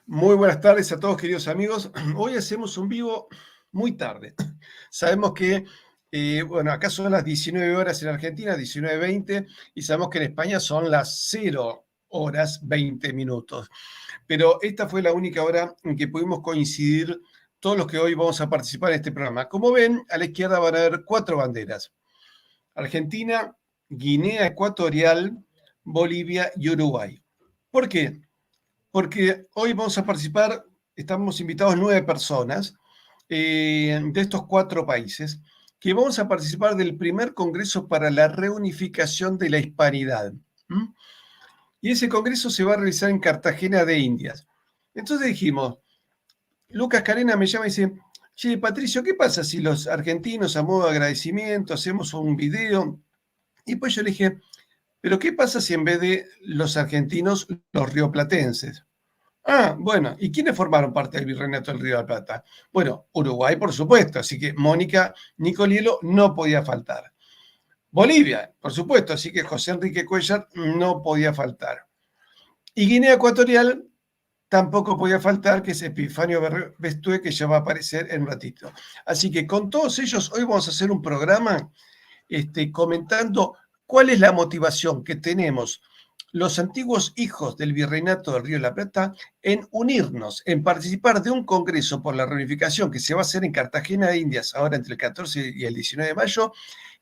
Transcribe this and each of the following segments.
Muy buenas tardes a todos, queridos amigos. Hoy hacemos un vivo muy tarde. Sabemos que, bueno, acá son las 19 horas en Argentina, 19:20, y sabemos que en España son las 0 horas 20 minutos. Pero esta fue la única hora en que pudimos coincidir todos los que hoy vamos a participar en este programa. Como ven, a la izquierda van a haber 4 banderas: Argentina, Guinea Ecuatorial, Bolivia y Uruguay. ¿Por qué? Porque hoy vamos a participar, estamos invitados 9 personas de estos 4 países, que vamos a participar del primer Congreso para la Reunificación de la Hispanidad. Y ese congreso se va a realizar en Cartagena de Indias. Entonces dijimos, Lucas Carena me llama y dice, che, Patricio, ¿qué pasa si los argentinos a modo de agradecimiento hacemos un video? Y pues yo le dije, pero ¿qué pasa si en vez de los argentinos, los rioplatenses? Ah, bueno, ¿y quiénes formaron parte del Virreinato del Río de la Plata? Bueno, Uruguay, por supuesto, así que Mónica Nicolielo no podía faltar. Bolivia, por supuesto, así que José Enrique Cuellar no podía faltar. Y Guinea Ecuatorial tampoco podía faltar, que es Epifanio Bestué, que ya va a aparecer en un ratito. Así que con todos ellos, hoy vamos a hacer un programa comentando cuál es la motivación que tenemos los antiguos hijos del Virreinato del Río de la Plata en unirnos, en participar de un congreso por la reunificación que se va a hacer en Cartagena de Indias ahora entre el 14 y el 19 de mayo.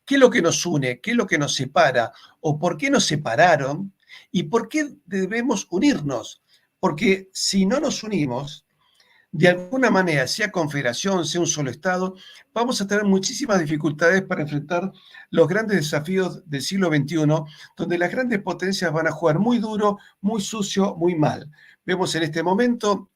¿Qué es lo que nos une? ¿Qué es lo que nos separa? ¿O por qué nos separaron? ¿Y por qué debemos unirnos? Porque si no nos unimos, de alguna manera, sea confederación, sea un solo Estado, vamos a tener muchísimas dificultades para enfrentar los grandes desafíos del siglo XXI, donde las grandes potencias van a jugar muy duro, muy sucio, muy mal. Vemos en este momento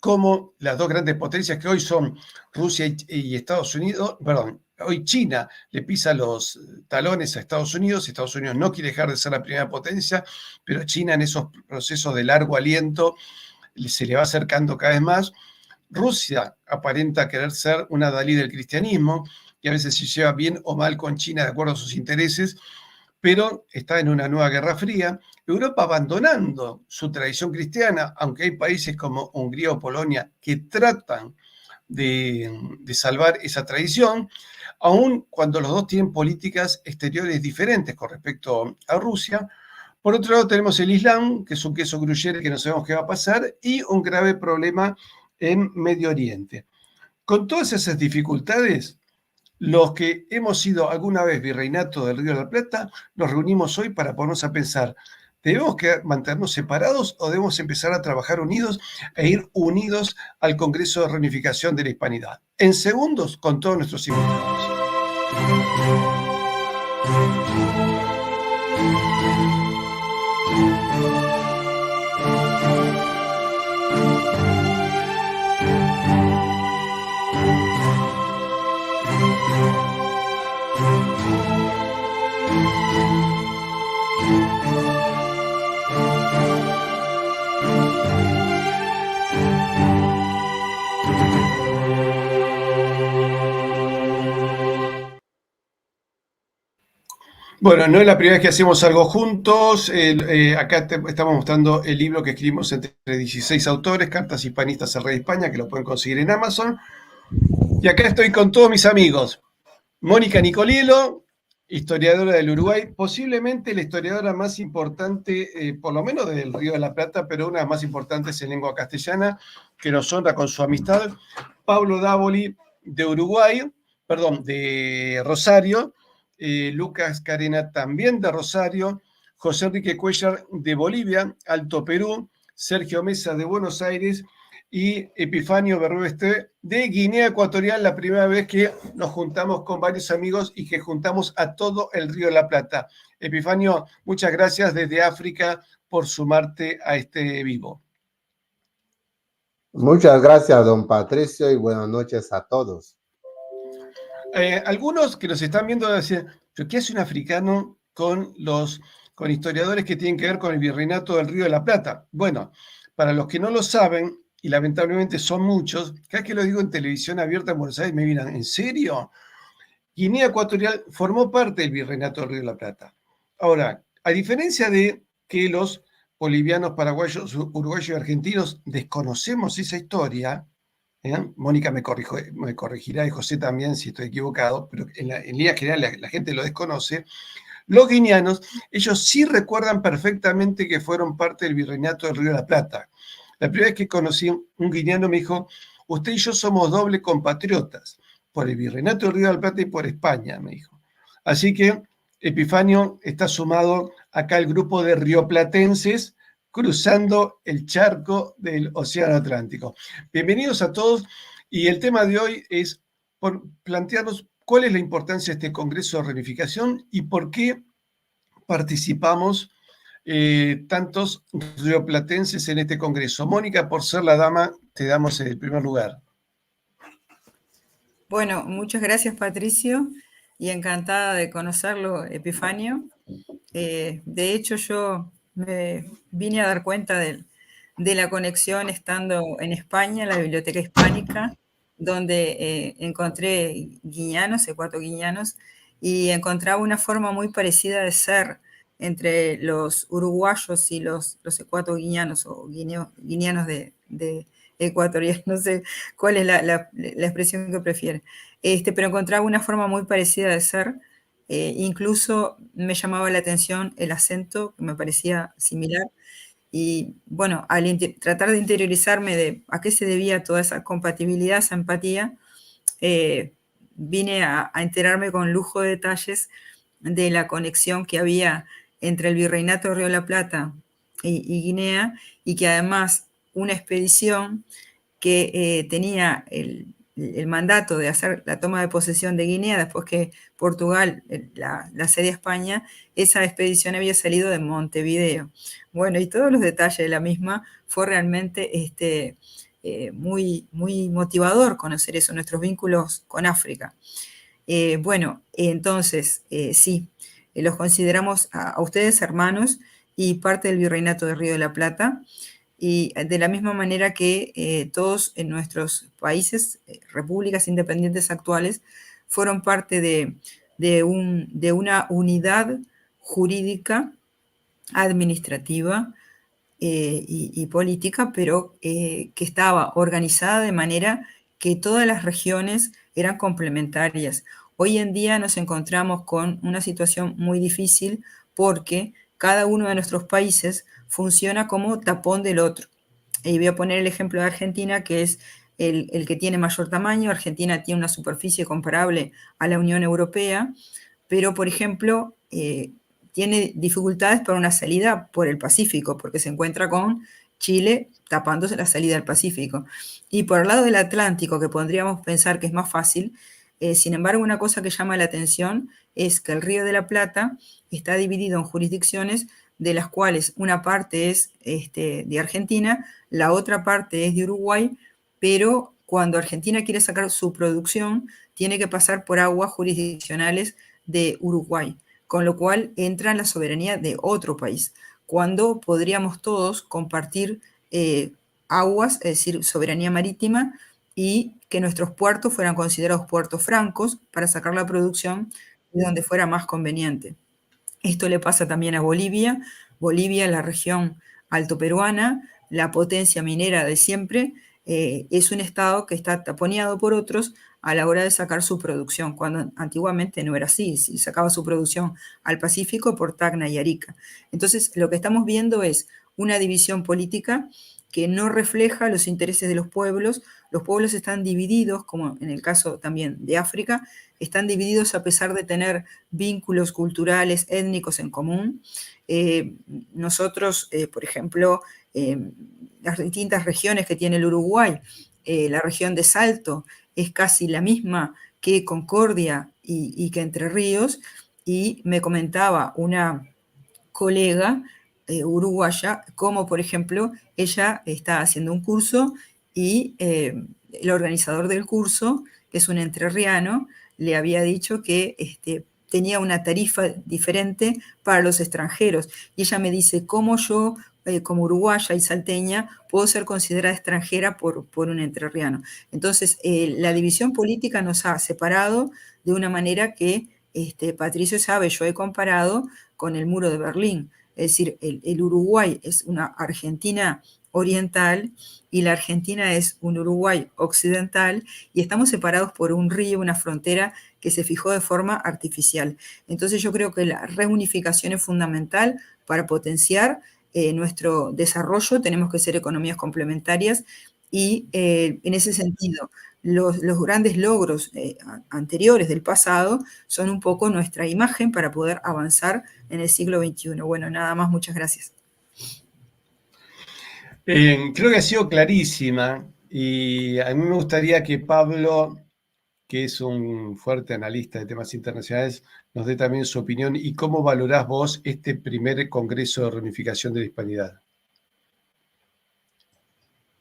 cómo las dos grandes potencias que hoy son Rusia y Estados Unidos, perdón, hoy China le pisa los talones a Estados Unidos no quiere dejar de ser la primera potencia, pero China en esos procesos de largo aliento se le va acercando cada vez más. Rusia aparenta querer ser una Dalí del cristianismo, y a veces se lleva bien o mal con China de acuerdo a sus intereses, pero está en una nueva guerra fría. Europa abandonando su tradición cristiana, aunque hay países como Hungría o Polonia que tratan de salvar esa tradición, aun cuando los dos tienen políticas exteriores diferentes con respecto a Rusia. Por otro lado tenemos el Islam, que es un queso gruyere que no sabemos qué va a pasar, y un grave problema en Medio Oriente. Con todas esas dificultades, los que hemos sido alguna vez virreinato del Río de la Plata, nos reunimos hoy para ponernos a pensar, ¿debemos mantenernos separados o debemos empezar a trabajar unidos e ir unidos al Congreso de Reunificación de la Hispanidad? En segundos, con todos nuestros invitados. Bueno, no es la primera vez que hacemos algo juntos. Acá estamos mostrando el libro que escribimos entre 16 autores, Cartas Hispanistas al Rey de España, que lo pueden conseguir en Amazon. Y acá estoy con todos mis amigos. Mónica Nicolielo, historiadora del Uruguay, posiblemente la historiadora más importante, por lo menos del Río de la Plata, pero una de las más importantes en lengua castellana, que nos honra con su amistad. Pablo Dávoli, de Uruguay, perdón, de Rosario. Lucas Carena, también de Rosario. José Enrique Cuellar, de Bolivia, Alto Perú. Sergio Mesa, de Buenos Aires. Y Epifanio Berrueste, de Guinea Ecuatorial, la primera vez que nos juntamos con varios amigos y que juntamos a todo el Río de la Plata. Epifanio, muchas gracias desde África por sumarte a este vivo. Muchas gracias, don Patricio, y buenas noches a todos. Algunos que nos están viendo decir, ¿pero qué hace un africano con historiadores que tienen que ver con el Virreinato del Río de la Plata? Bueno, para los que no lo saben, y lamentablemente son muchos, cada vez que lo digo en televisión abierta en Buenos Aires me miran, ¿en serio? Guinea Ecuatorial formó parte del Virreinato del Río de la Plata. Ahora, a diferencia de que los bolivianos, paraguayos, uruguayos y argentinos desconocemos esa historia. Mónica me corregirá y José también si estoy equivocado, pero en líneas generales la gente lo desconoce. Los guineanos, ellos sí recuerdan perfectamente que fueron parte del virreinato del Río de la Plata. La primera vez que conocí un guineano me dijo, usted y yo somos doble compatriotas, por el virreinato del Río de la Plata y por España, me dijo. Así que Epifanio está sumado acá al grupo de rioplatenses cruzando el charco del Océano Atlántico. Bienvenidos a todos y el tema de hoy es por plantearnos cuál es la importancia de este Congreso de Reunificación y por qué participamos tantos rioplatenses en este Congreso. Mónica, por ser la dama, te damos el primer lugar. Bueno, muchas gracias Patricio y encantada de conocerlo, Epifanio. De hecho, yo me vine a dar cuenta de la conexión estando en España, en la Biblioteca Hispánica, donde encontré guineanos, ecuatoguineanos, y encontraba una forma muy parecida de ser entre los uruguayos y los ecuatoguineanos o guineanos de ecuatorianos, no sé cuál es la expresión que prefiere. Pero encontraba una forma muy parecida de ser. Incluso me llamaba la atención el acento, que me parecía similar. Y bueno, al tratar de interiorizarme de a qué se debía toda esa compatibilidad, esa empatía, eh, vine a enterarme con lujo de detalles de la conexión que había entre el Virreinato de Río de la Plata y Guinea, y que además una expedición que tenía el mandato de hacer la toma de posesión de Guinea después que Portugal la cedía a España, esa expedición había salido de Montevideo. Bueno, y todos los detalles de la misma fue realmente muy, muy motivador conocer eso, nuestros vínculos con África. Bueno, entonces, sí, los consideramos a ustedes hermanos y parte del Virreinato de Río de la Plata, y de la misma manera que todos en nuestros países, repúblicas independientes actuales, fueron parte de una unidad jurídica, administrativa y política, pero que estaba organizada de manera que todas las regiones eran complementarias. Hoy en día nos encontramos con una situación muy difícil porque cada uno de nuestros países funciona como tapón del otro. Y voy a poner el ejemplo de Argentina, que es el que tiene mayor tamaño. Argentina tiene una superficie comparable a la Unión Europea, pero, por ejemplo, tiene dificultades para una salida por el Pacífico, porque se encuentra con Chile tapándose la salida al Pacífico. Y por el lado del Atlántico, que podríamos pensar que es más fácil, sin embargo, una cosa que llama la atención es que el Río de la Plata está dividido en jurisdicciones, de las cuales una parte es de Argentina, la otra parte es de Uruguay, pero cuando Argentina quiere sacar su producción, tiene que pasar por aguas jurisdiccionales de Uruguay, con lo cual entra en la soberanía de otro país, cuando podríamos todos compartir aguas, es decir, soberanía marítima, y que nuestros puertos fueran considerados puertos francos para sacar la producción de donde fuera más conveniente. Esto le pasa también a Bolivia. Bolivia, la región altoperuana, la potencia minera de siempre, es un estado que está taponeado por otros a la hora de sacar su producción, cuando antiguamente no era así, si sacaba su producción al Pacífico por Tacna y Arica. Entonces, lo que estamos viendo es una división política que no refleja los intereses de los pueblos. Los pueblos están divididos, como en el caso también de África, están divididos a pesar de tener vínculos culturales, étnicos en común. Nosotros, por ejemplo, las distintas regiones que tiene el Uruguay, la región de Salto es casi la misma que Concordia y que Entre Ríos, y me comentaba una colega uruguaya, como por ejemplo, ella está haciendo un curso y el organizador del curso, que es un entrerriano, le había dicho que tenía una tarifa diferente para los extranjeros. Y ella me dice, ¿cómo yo, como uruguaya y salteña, puedo ser considerada extranjera por un entrerriano? Entonces, la división política nos ha separado de una manera que Patricio sabe, yo he comparado con el muro de Berlín. Es decir, el Uruguay es una Argentina oriental y la Argentina es un Uruguay occidental y estamos separados por un río, una frontera que se fijó de forma artificial. Entonces yo creo que la reunificación es fundamental para potenciar nuestro desarrollo. Tenemos que ser economías complementarias y en ese sentido los grandes logros anteriores del pasado son un poco nuestra imagen para poder avanzar en el siglo XXI. Bueno, nada más, muchas gracias. Creo que ha sido clarísima y a mí me gustaría que Pablo, que es un fuerte analista de temas internacionales, nos dé también su opinión y cómo valorás vos este primer Congreso de Reunificación de la Hispanidad.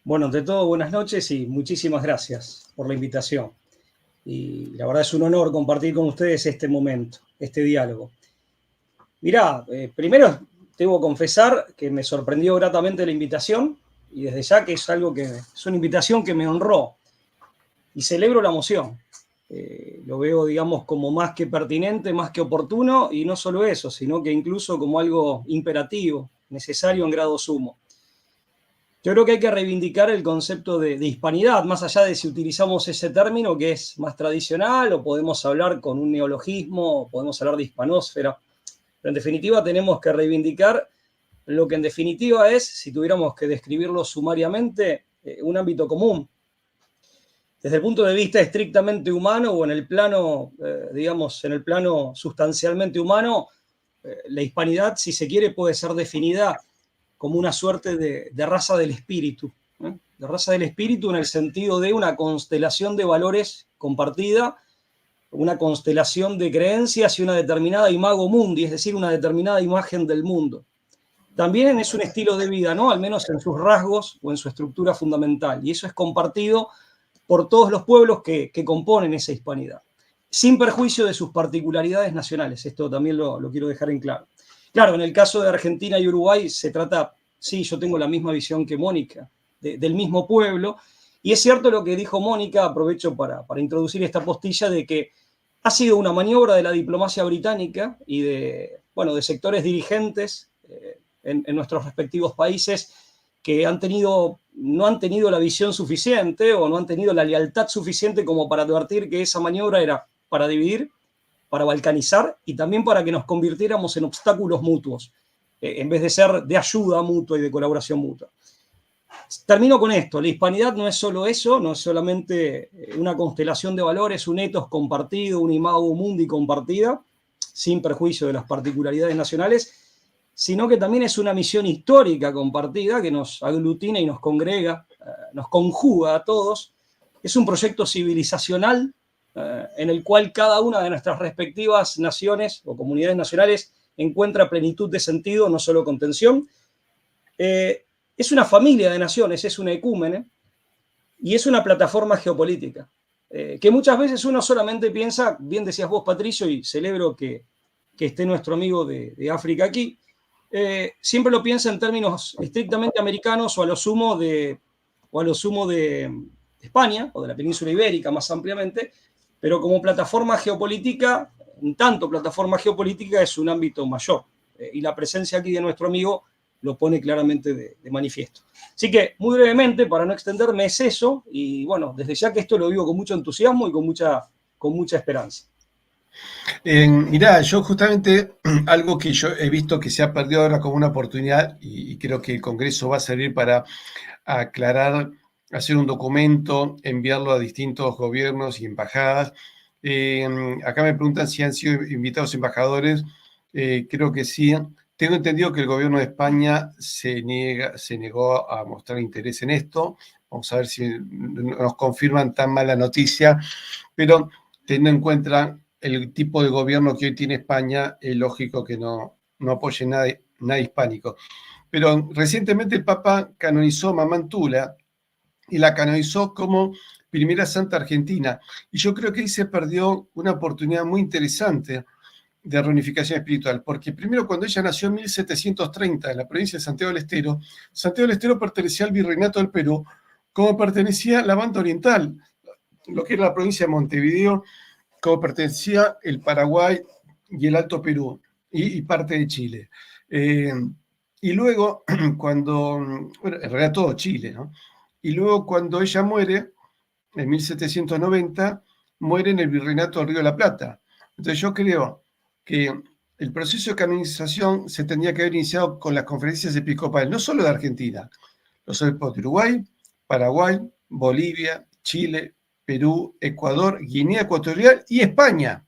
Bueno, ante todo, buenas noches y muchísimas gracias por la invitación. Y la verdad es un honor compartir con ustedes este momento, este diálogo. Mirá, primero debo confesar que me sorprendió gratamente la invitación y desde ya que es algo que es una invitación que me honró y celebro la moción. Lo veo, digamos, como más que pertinente, más que oportuno y no solo eso, sino que incluso como algo imperativo, necesario en grado sumo. Yo creo que hay que reivindicar el concepto de hispanidad, más allá de si utilizamos ese término que es más tradicional o podemos hablar con un neologismo, o podemos hablar de hispanósfera. Pero en definitiva tenemos que reivindicar lo que en definitiva es, si tuviéramos que describirlo sumariamente, un ámbito común. Desde el punto de vista estrictamente humano o en el plano, digamos, en el plano sustancialmente humano, la hispanidad, si se quiere, puede ser definida como una suerte de raza del espíritu. De raza del espíritu en el sentido de una constelación de valores compartida, una constelación de creencias y una determinada imago mundi, es decir, una determinada imagen del mundo. También es un estilo de vida, ¿no? Al menos en sus rasgos o en su estructura fundamental. Y eso es compartido por todos los pueblos que componen esa hispanidad, sin perjuicio de sus particularidades nacionales. Esto también lo quiero dejar en claro. Claro, en el caso de Argentina y Uruguay se trata, sí, yo tengo la misma visión que Mónica, del mismo pueblo, y es cierto lo que dijo Mónica, aprovecho para introducir esta postilla, de que ha sido una maniobra de la diplomacia británica y de sectores dirigentes en nuestros respectivos países que no han tenido la visión suficiente o no han tenido la lealtad suficiente como para advertir que esa maniobra era para dividir, para balcanizar y también para que nos convirtiéramos en obstáculos mutuos, en vez de ser de ayuda mutua y de colaboración mutua. Termino con esto, la hispanidad no es solo eso, no es solamente una constelación de valores, un ethos compartido, un imago mundi compartida, sin perjuicio de las particularidades nacionales, sino que también es una misión histórica compartida que nos aglutina y nos congrega, nos conjuga a todos. Es un proyecto civilizacional en el cual cada una de nuestras respectivas naciones o comunidades nacionales encuentra plenitud de sentido, no solo contención. Es una familia de naciones, es una ecúmene y es una plataforma geopolítica, que muchas veces uno solamente piensa, bien decías vos, Patricio, y celebro que esté nuestro amigo de África aquí, siempre lo piensa en términos estrictamente americanos o a lo sumo de España o de la península ibérica más ampliamente, pero como plataforma geopolítica, en tanto plataforma geopolítica es un ámbito mayor. Y la presencia aquí de nuestro amigo lo pone claramente de manifiesto. Así que, muy brevemente, para no extenderme, es eso. Y bueno, desde ya que esto lo vivo con mucho entusiasmo y con mucha esperanza. Mirá, yo justamente algo que yo he visto que se ha perdido ahora como una oportunidad y creo que el Congreso va a servir para aclarar, hacer un documento, enviarlo a distintos gobiernos y embajadas. Acá me preguntan si han sido invitados embajadores. Creo que sí. Tengo entendido que el gobierno de España se negó a mostrar interés en esto. Vamos a ver si nos confirman tan mala noticia. Pero teniendo en cuenta el tipo de gobierno que hoy tiene España, es lógico que no apoye nada hispánico. Pero recientemente el Papa canonizó a Mamá Tula y la canonizó como primera santa argentina. Y yo creo que ahí se perdió una oportunidad muy interesante de reunificación espiritual, porque primero cuando ella nació en 1730 en la provincia de Santiago del Estero pertenecía al Virreinato del Perú, como pertenecía la Banda Oriental, lo que era la provincia de Montevideo, como pertenecía el Paraguay y el Alto Perú, y parte de Chile. Eh, y luego, cuando, bueno, en realidad todo Chile, ¿no? Y luego cuando ella muere, en 1790, muere en el Virreinato del Río de la Plata. Entonces yo creo que el proceso de canonización se tendría que haber iniciado con las conferencias episcopales, no solo de Argentina, los obispos de Uruguay, Paraguay, Bolivia, Chile, Perú, Ecuador, Guinea Ecuatorial y España.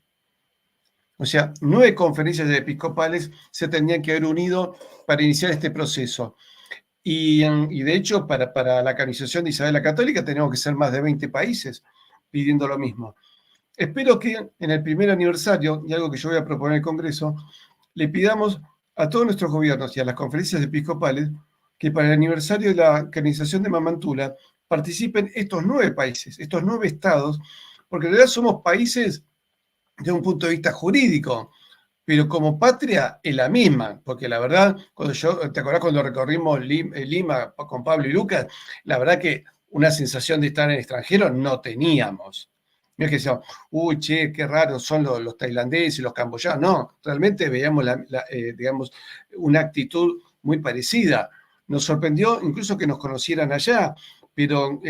O sea, 9 conferencias episcopales se tendrían que haber unido para iniciar este proceso. Y de hecho, para la canonización de Isabel la Católica tenemos que ser más de 20 países pidiendo lo mismo. Espero que en el primer aniversario, y algo que yo voy a proponer al Congreso, le pidamos a todos nuestros gobiernos y a las conferencias episcopales que para el aniversario de la canonización de Mamantula participen estos 9 países, estos 9 estados, porque en realidad somos países de un punto de vista jurídico, pero como patria es la misma, porque la verdad, ¿te acordás cuando recorrimos Lima con Pablo y Lucas? La verdad que una sensación de estar en el extranjero no teníamos. No es que decíamos, uy, che, qué raros son los tailandeses, los camboyanos. No, realmente veíamos, digamos, una actitud muy parecida. Nos sorprendió incluso que nos conocieran allá, pero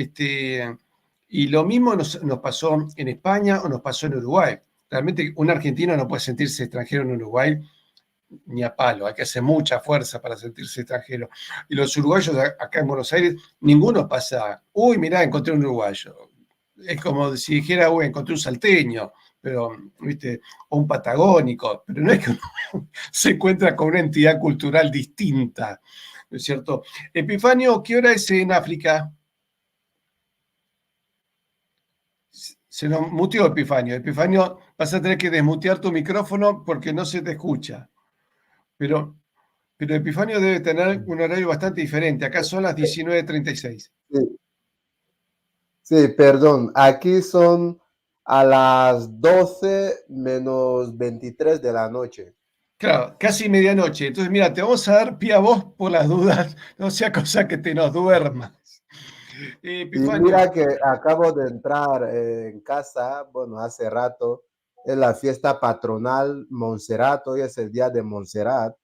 y lo mismo nos pasó en España o nos pasó en Uruguay. Realmente un argentino no puede sentirse extranjero en Uruguay ni a palo, hay que hacer mucha fuerza para sentirse extranjero. Y los uruguayos acá en Buenos Aires, ninguno pasa, uy, mirá, encontré un uruguayo. Es como si dijera, uy, encontré un salteño, pero, viste, o un patagónico, pero no es que uno se encuentra con una entidad cultural distinta, ¿no es cierto? Epifanio, ¿qué hora es en África? Se nos muteó Epifanio. Epifanio, vas a tener que desmutear tu micrófono porque no se te escucha. Pero Epifanio debe tener un horario bastante diferente. Acá son las 19:36. Sí, sí, perdón. Aquí son a las 12 menos 23 de la noche. Claro, casi medianoche. Entonces, mira, te vamos a dar pie a vos por las dudas, no sea cosa que te nos duermas. Y Epifanio, mira que acabo de entrar en casa, bueno, hace rato, es la fiesta patronal Montserrat, hoy es el día de Montserrat.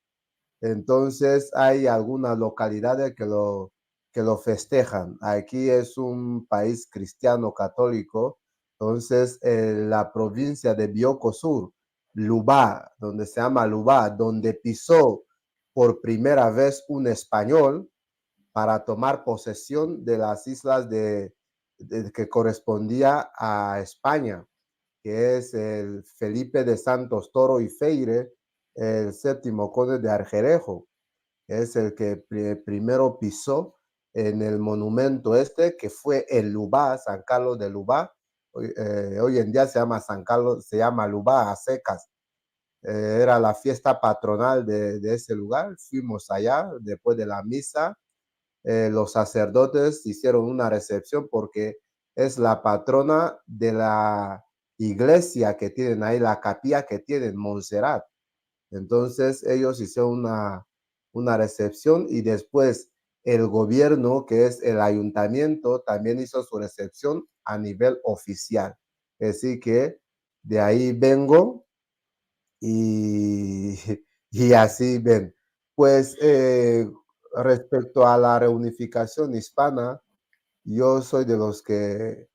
Entonces hay algunas localidades que lo festejan. Aquí es un país cristiano católico, entonces la provincia de Bioko Sur, Lubá, donde se llama Lubá, donde pisó por primera vez un español para tomar posesión de las islas que correspondía a España, que es el Felipe de Santos Toro y Feire, el séptimo conde de Argerejo, es el que primero pisó en el monumento que fue el Lubá, San Carlos de Lubá. Hoy en día se llama San Carlos, se llama Lubá a secas. Era la fiesta patronal de ese lugar. Fuimos allá después de la misa. Los sacerdotes hicieron una recepción porque es la patrona de la iglesia que tienen ahí, la capilla que tienen, Montserrat. Entonces ellos hicieron una recepción y después el gobierno, que es el ayuntamiento, también hizo su recepción a nivel oficial. Así que de ahí vengo y, y así ven. Pues respecto a la reunificación hispana, yo soy de los que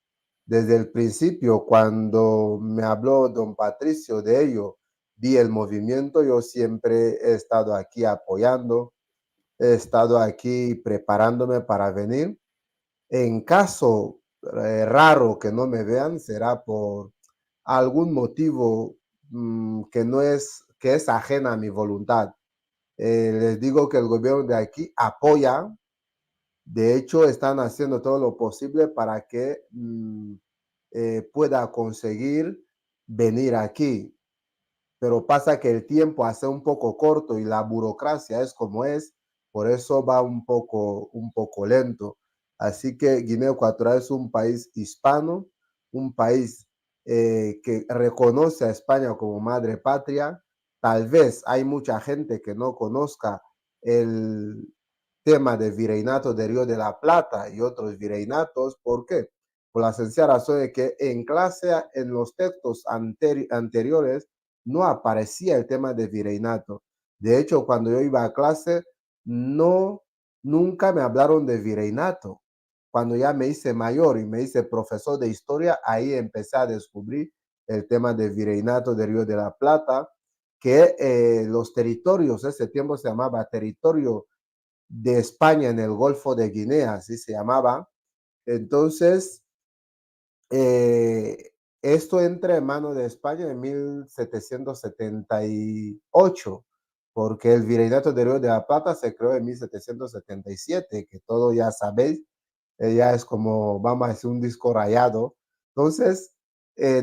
desde el principio, cuando me habló don Patricio de ello, vi el movimiento, yo siempre he estado aquí apoyando, he estado aquí preparándome para venir. En caso raro que no me vean, será por algún motivo que es ajena a mi voluntad. Les digo que el gobierno de aquí apoya, de hecho están haciendo todo lo posible para que pueda conseguir venir aquí, pero pasa que el tiempo hace un poco corto y la burocracia es como es, por eso va un poco lento. Así que Guinea Ecuatorial es un país hispano, un país que reconoce a España como madre patria. Tal vez hay mucha gente que no conozca el tema del virreinato de Río de la Plata y otros virreinatos. ¿Por qué? Por la sencilla razón de que en clase, en los textos anteriores, no aparecía el tema del virreinato. De hecho, cuando yo iba a clase, nunca me hablaron de virreinato. Cuando ya me hice mayor y me hice profesor de historia, ahí empecé a descubrir el tema del virreinato del Río de la Plata, que los territorios, ese tiempo se llamaba territorio de España en el Golfo de Guinea, así se llamaba. Entonces, esto entra en manos de España en 1778, porque el Virreinato del Río de la Plata se creó en 1777, que todo ya sabéis, ya es como, vamos a decir, un disco rayado. Entonces,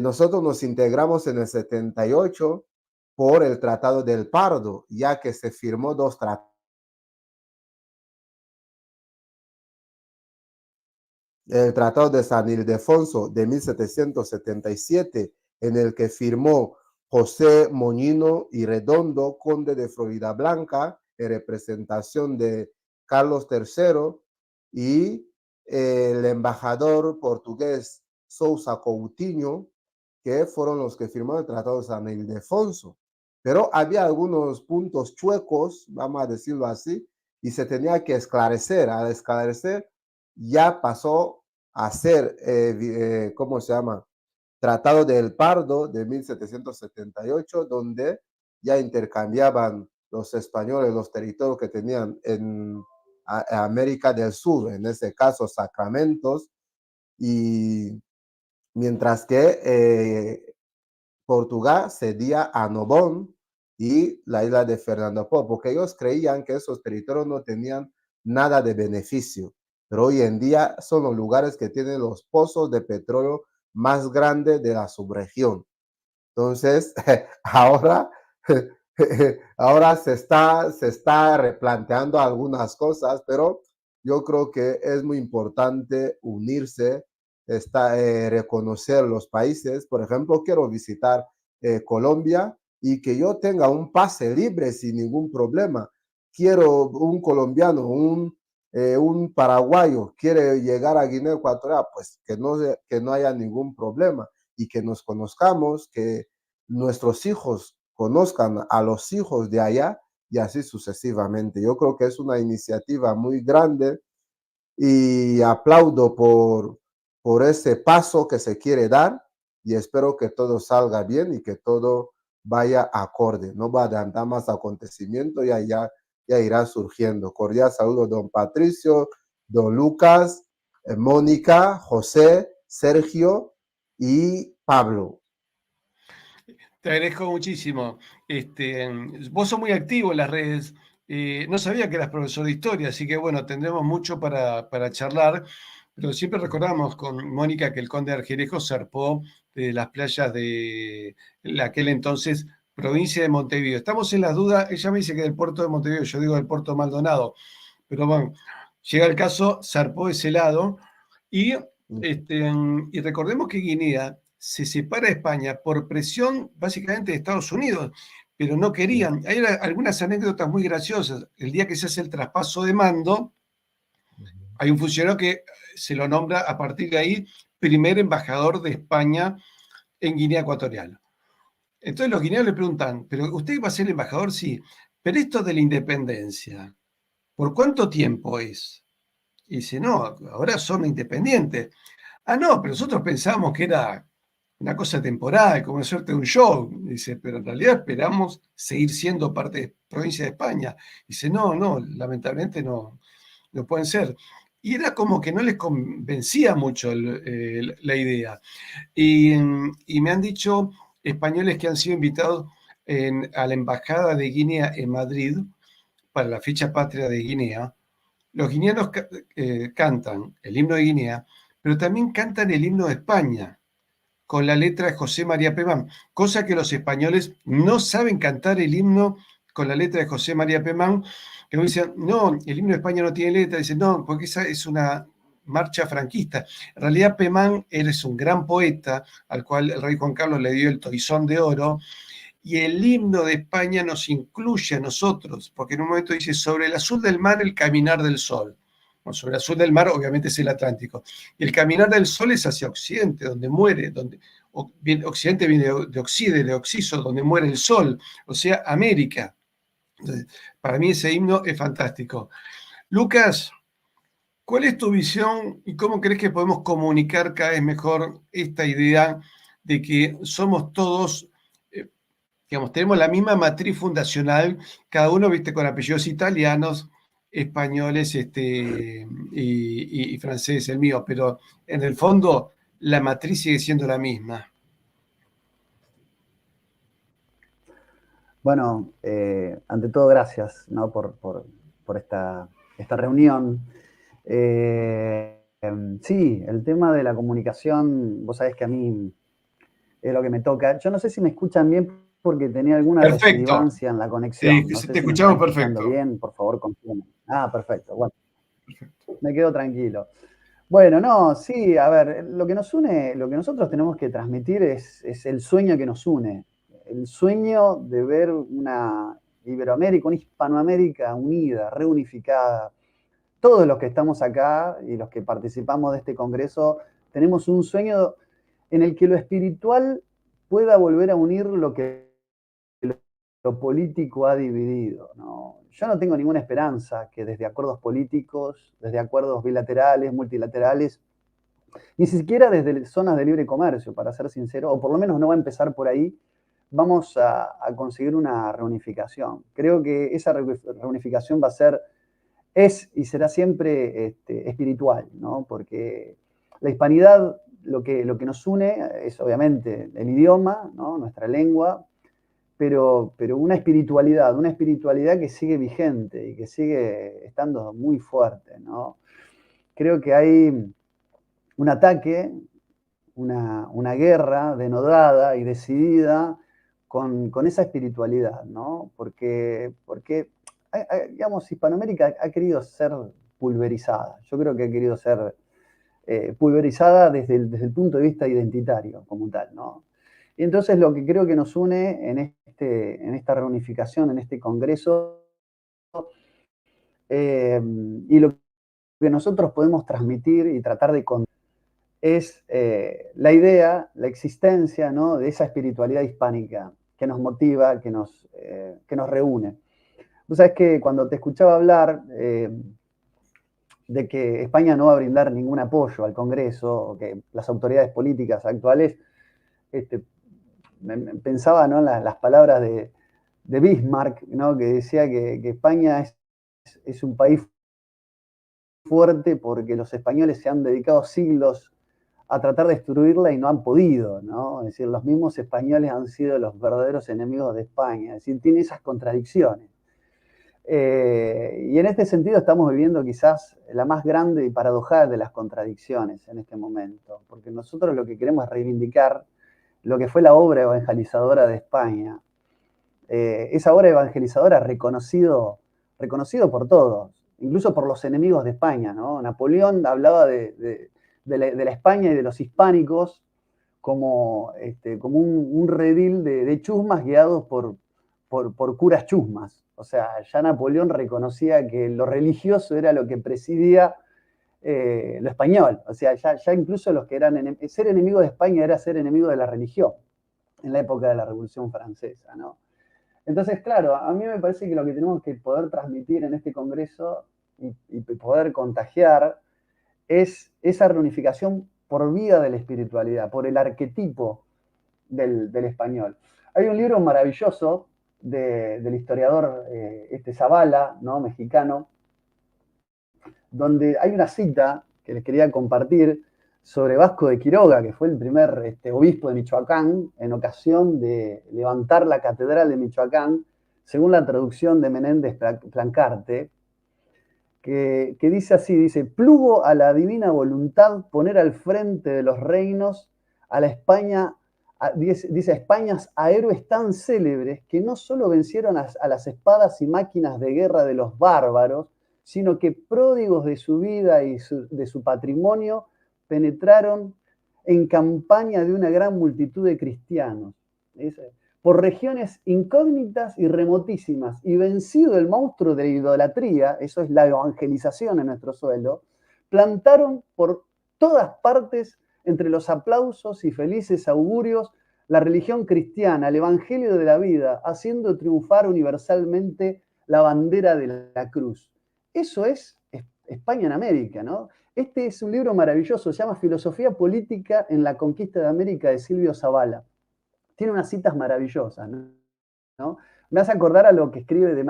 nosotros nos integramos en el 78 por el Tratado del Pardo, ya que se firmó dos tratados. El Tratado de San Ildefonso de 1777, en el que firmó José Moñino y Redondo, conde de Floridablanca, en representación de Carlos III, y el embajador portugués Sousa Coutinho, que fueron los que firmaron el Tratado de San Ildefonso. Pero había algunos puntos chuecos, vamos a decirlo así, y se tenía que esclarecer. Al esclarecer, ya pasó a ser, ¿cómo se llama? Tratado del Pardo de 1778, donde ya intercambiaban los españoles los territorios que tenían en América del Sur, en ese caso Sacramentos, y mientras que Portugal cedía a Nobón y la isla de Fernando Po, porque ellos creían que esos territorios no tenían nada de beneficio. Pero hoy en día son los lugares que tienen los pozos de petróleo más grandes de la subregión. Entonces, ahora, ahora se está replanteando algunas cosas, pero yo creo que es muy importante unirse, reconocer los países. Por ejemplo, quiero visitar Colombia y que yo tenga un pase libre sin ningún problema. Quiero un colombiano, un paraguayo quiere llegar a Guinea Ecuatorial, pues que no haya ningún problema y que nos conozcamos, que nuestros hijos conozcan a los hijos de allá y así sucesivamente. Yo creo que es una iniciativa muy grande y aplaudo por ese paso que se quiere dar y espero que todo salga bien y que todo vaya acorde. No va a adelantar más acontecimientos, ya irá surgiendo. Cordial saludo, don Patricio, don Lucas, Mónica, José, Sergio y Pablo. Te agradezco muchísimo. Vos sos muy activo en las redes. No sabía que eras profesor de historia, así que bueno, tendremos mucho para charlar, pero siempre recordamos con Mónica que el conde de Argerejo zarpó de las playas de aquel entonces provincia de Montevideo. Estamos en las dudas, ella me dice que del puerto de Montevideo, yo digo del puerto de Maldonado, pero bueno, llega el caso, zarpó de ese lado y recordemos que Guinea se separa de España por presión básicamente de Estados Unidos, pero no querían. Hay algunas anécdotas muy graciosas. El día que se hace el traspaso de mando, hay un funcionario que se lo nombra a partir de ahí primer embajador de España en Guinea Ecuatorial. Entonces los guineanos le preguntan, ¿pero usted va a ser embajador? Sí, pero esto de la independencia, ¿por cuánto tiempo es? Y dice, no, ahora son independientes. Ah, no, pero nosotros pensábamos que era una cosa temporal, como una suerte de un show. Dice, pero en realidad esperamos seguir siendo parte de provincia de España. Dice, no, lamentablemente no pueden ser. Y era como que no les convencía mucho la idea. Y me han dicho españoles que han sido invitados a la Embajada de Guinea en Madrid para la fecha patria de Guinea. Los guineanos cantan el himno de Guinea, pero también cantan el himno de España, con la letra de José María Pemán, cosa que los españoles no saben cantar el himno con la letra de José María Pemán, que dicen, no, el himno de España no tiene letra, dicen, no, porque esa es una marcha franquista. En realidad Pemán es un gran poeta, al cual el rey Juan Carlos le dio el toisón de oro, y el himno de España nos incluye a nosotros, porque en un momento dice, sobre el azul del mar, el caminar del sol. Bueno, sobre el azul del mar, obviamente, es el Atlántico. Y el caminar del sol es hacia Occidente, donde muere, Occidente viene de Oxide, de Oxiso, donde muere el sol, o sea, América. Para mí ese himno es fantástico. Lucas, ¿cuál es tu visión y cómo crees que podemos comunicar cada vez mejor esta idea de que somos todos, digamos, tenemos la misma matriz fundacional, cada uno, viste, con apellidos italianos, españoles, y francés, el mío, pero en el fondo la matriz sigue siendo la misma? Bueno, ante todo, gracias, ¿no? por esta reunión. Sí, el tema de la comunicación, vos sabés que a mí es lo que me toca. Yo no sé si me escuchan bien porque tenía alguna Perfecto. residuancia en la conexión. No sé Te si me escuchamos están escuchando perfecto. bien, por favor, confirmen. Ah, perfecto. Bueno, Perfecto. me quedo tranquilo. Bueno, no, sí, a ver, lo que nos une, lo que nosotros tenemos que transmitir es el sueño que nos une. El sueño de ver una Iberoamérica, una Hispanoamérica unida, reunificada. Todos los que estamos acá y los que participamos de este congreso tenemos un sueño en el que lo espiritual pueda volver a unir lo que lo político ha dividido, ¿no? Yo no tengo ninguna esperanza que desde acuerdos políticos, desde acuerdos bilaterales, multilaterales, ni siquiera desde zonas de libre comercio, para ser sincero, o por lo menos no va a empezar por ahí, vamos a conseguir una reunificación. Creo que esa reunificación va a ser, es y será siempre espiritual, ¿no? Porque la hispanidad, lo que nos une es obviamente el idioma, ¿no? Nuestra lengua, pero una espiritualidad que sigue vigente y que sigue estando muy fuerte, ¿no? Creo que hay un ataque, una guerra denodada y decidida con esa espiritualidad, ¿no? Porque digamos, Hispanoamérica ha querido ser pulverizada. Yo creo que ha querido ser pulverizada desde el punto de vista identitario como tal, ¿no? Y entonces lo que creo que nos une en esta reunificación, en este congreso, y lo que nosotros podemos transmitir y tratar de contar es la idea, la existencia, ¿no? De esa espiritualidad hispánica que nos motiva, que nos reúne. Vos sabés que cuando te escuchaba hablar de que España no va a brindar ningún apoyo al Congreso, o que las autoridades políticas actuales, pensaba, ¿no? Las palabras de Bismarck, ¿no? Que decía que España es un país fuerte porque los españoles se han dedicado siglos a tratar de destruirla y no han podido, ¿no? Es decir, los mismos españoles han sido los verdaderos enemigos de España, es decir, tiene esas contradicciones. Y en este sentido estamos viviendo quizás la más grande y paradojal de las contradicciones en este momento, porque nosotros lo que queremos es reivindicar lo que fue la obra evangelizadora de España. Esa obra evangelizadora reconocido por todos, incluso por los enemigos de España, ¿no? Napoleón hablaba de la España y de los hispánicos como un redil de chusmas guiados por curas chusmas. O sea, ya Napoleón reconocía que lo religioso era lo que presidía lo español. O sea, ya incluso los que eran ser enemigo de España era ser enemigo de la religión en la época de la Revolución Francesa, ¿no? Entonces, claro, a mí me parece que lo que tenemos que poder transmitir en este congreso y poder contagiar es esa reunificación por vía de la espiritualidad, por el arquetipo del español. Hay un libro maravilloso del historiador Zavala, ¿no? Mexicano, donde hay una cita que les quería compartir sobre Vasco de Quiroga, que fue el primer obispo de Michoacán en ocasión de levantar la catedral de Michoacán, según la traducción de Menéndez Plancarte, que dice así, dice, plugo a la divina voluntad poner al frente de los reinos a la España, dice, a Españas a héroes tan célebres que no solo vencieron a las espadas y máquinas de guerra de los bárbaros, sino que pródigos de su vida y de su patrimonio penetraron en campaña de una gran multitud de cristianos. Dice, por regiones incógnitas y remotísimas, y vencido el monstruo de la idolatría, eso es la evangelización en nuestro suelo, plantaron por todas partes, entre los aplausos y felices augurios, la religión cristiana, el evangelio de la vida, haciendo triunfar universalmente la bandera de la cruz. Eso es España en América, ¿no? Este es un libro maravilloso, se llama Filosofía Política en la Conquista de América, de Silvio Zavala. Tiene unas citas maravillosas, ¿no? Me hace acordar a lo que escribe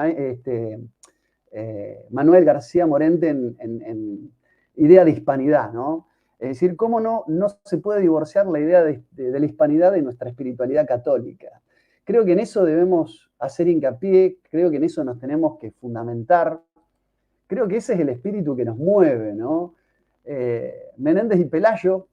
Manuel García Morente en Idea de Hispanidad, ¿no? Es decir, cómo no se puede divorciar la idea de la hispanidad de nuestra espiritualidad católica. Creo que en eso debemos hacer hincapié, creo que en eso nos tenemos que fundamentar. Creo que ese es el espíritu que nos mueve, ¿no? Menéndez y Pelayo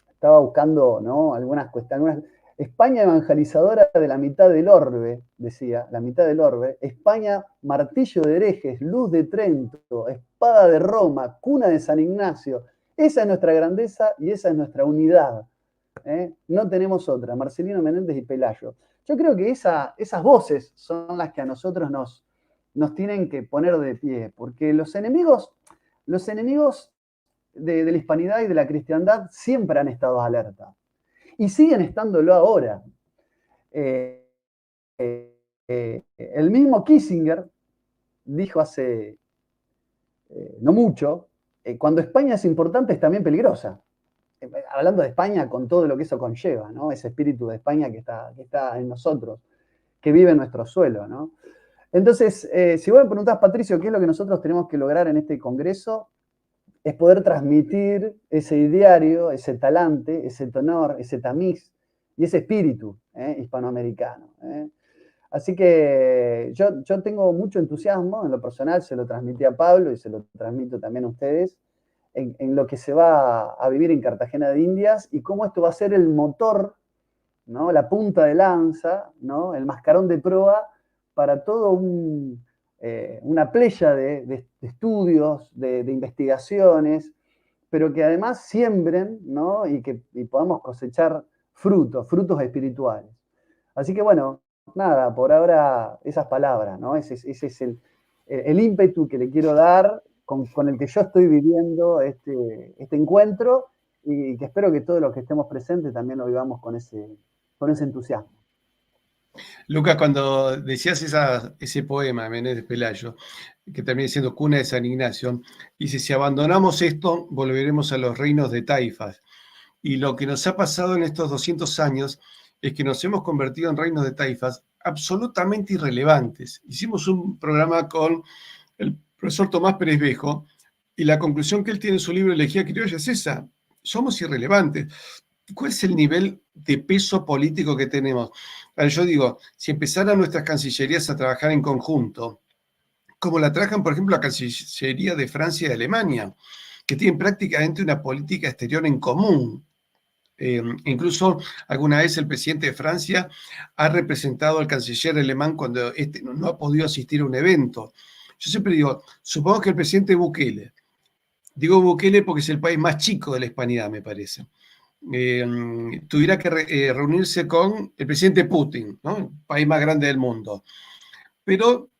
estaba buscando, ¿no?, algunas cuestiones. España evangelizadora de la mitad del orbe, decía, la mitad del orbe. España martillo de herejes, luz de Trento, espada de Roma, cuna de San Ignacio. Esa es nuestra grandeza y esa es nuestra unidad. No tenemos otra. Marcelino Menéndez y Pelayo. Yo creo que esas voces son las que a nosotros nos tienen que poner de pie, porque los enemigos de la hispanidad y de la cristiandad siempre han estado alerta. Y siguen estándolo ahora. El mismo Kissinger dijo hace no mucho, cuando España es importante es también peligrosa. Hablando de España con todo lo que eso conlleva, ¿no? Ese espíritu de España que está en nosotros, que vive en nuestro suelo, ¿no? Entonces, si vos me preguntás, Patricio, ¿qué es lo que nosotros tenemos que lograr en este congreso? Es poder transmitir ese ideario, ese talante, ese tenor, ese tamiz y ese espíritu hispanoamericano. Así que yo tengo mucho entusiasmo, en lo personal se lo transmití a Pablo y se lo transmito también a ustedes, en lo que se va a vivir en Cartagena de Indias y cómo esto va a ser el motor, ¿no?, la punta de lanza, ¿no?, el mascarón de proa para todo una playa de estudios, de investigaciones, pero que además siembren, ¿no?, y podamos cosechar frutos espirituales. Así que bueno, nada, por ahora esas palabras, ¿no? Ese es el ímpetu que le quiero dar, con el que yo estoy viviendo este encuentro, y que espero que todos los que estemos presentes también lo vivamos con ese entusiasmo. Lucas, cuando decías ese poema de Menéndez Pelayo, que termina siendo Cuna de San Ignacio, dice: si abandonamos esto, volveremos a los reinos de taifas. Y lo que nos ha pasado en estos 200 años es que nos hemos convertido en reinos de taifas absolutamente irrelevantes. Hicimos un programa con el profesor Tomás Pérez Bejo, y la conclusión que él tiene en su libro Elegía Criolla es esa: somos irrelevantes. ¿Cuál es el nivel de peso político que tenemos? Yo digo, si empezaran nuestras cancillerías a trabajar en conjunto, como la trabajan, por ejemplo, la Cancillería de Francia y de Alemania, que tienen prácticamente una política exterior en común. Incluso alguna vez el presidente de Francia ha representado al canciller alemán cuando no ha podido asistir a un evento. Yo siempre digo, supongamos que el presidente Bukele, digo Bukele porque es el país más chico de la hispanidad, me parece, tuviera que reunirse con el presidente Putin, ¿no?, el país más grande del mundo. Pero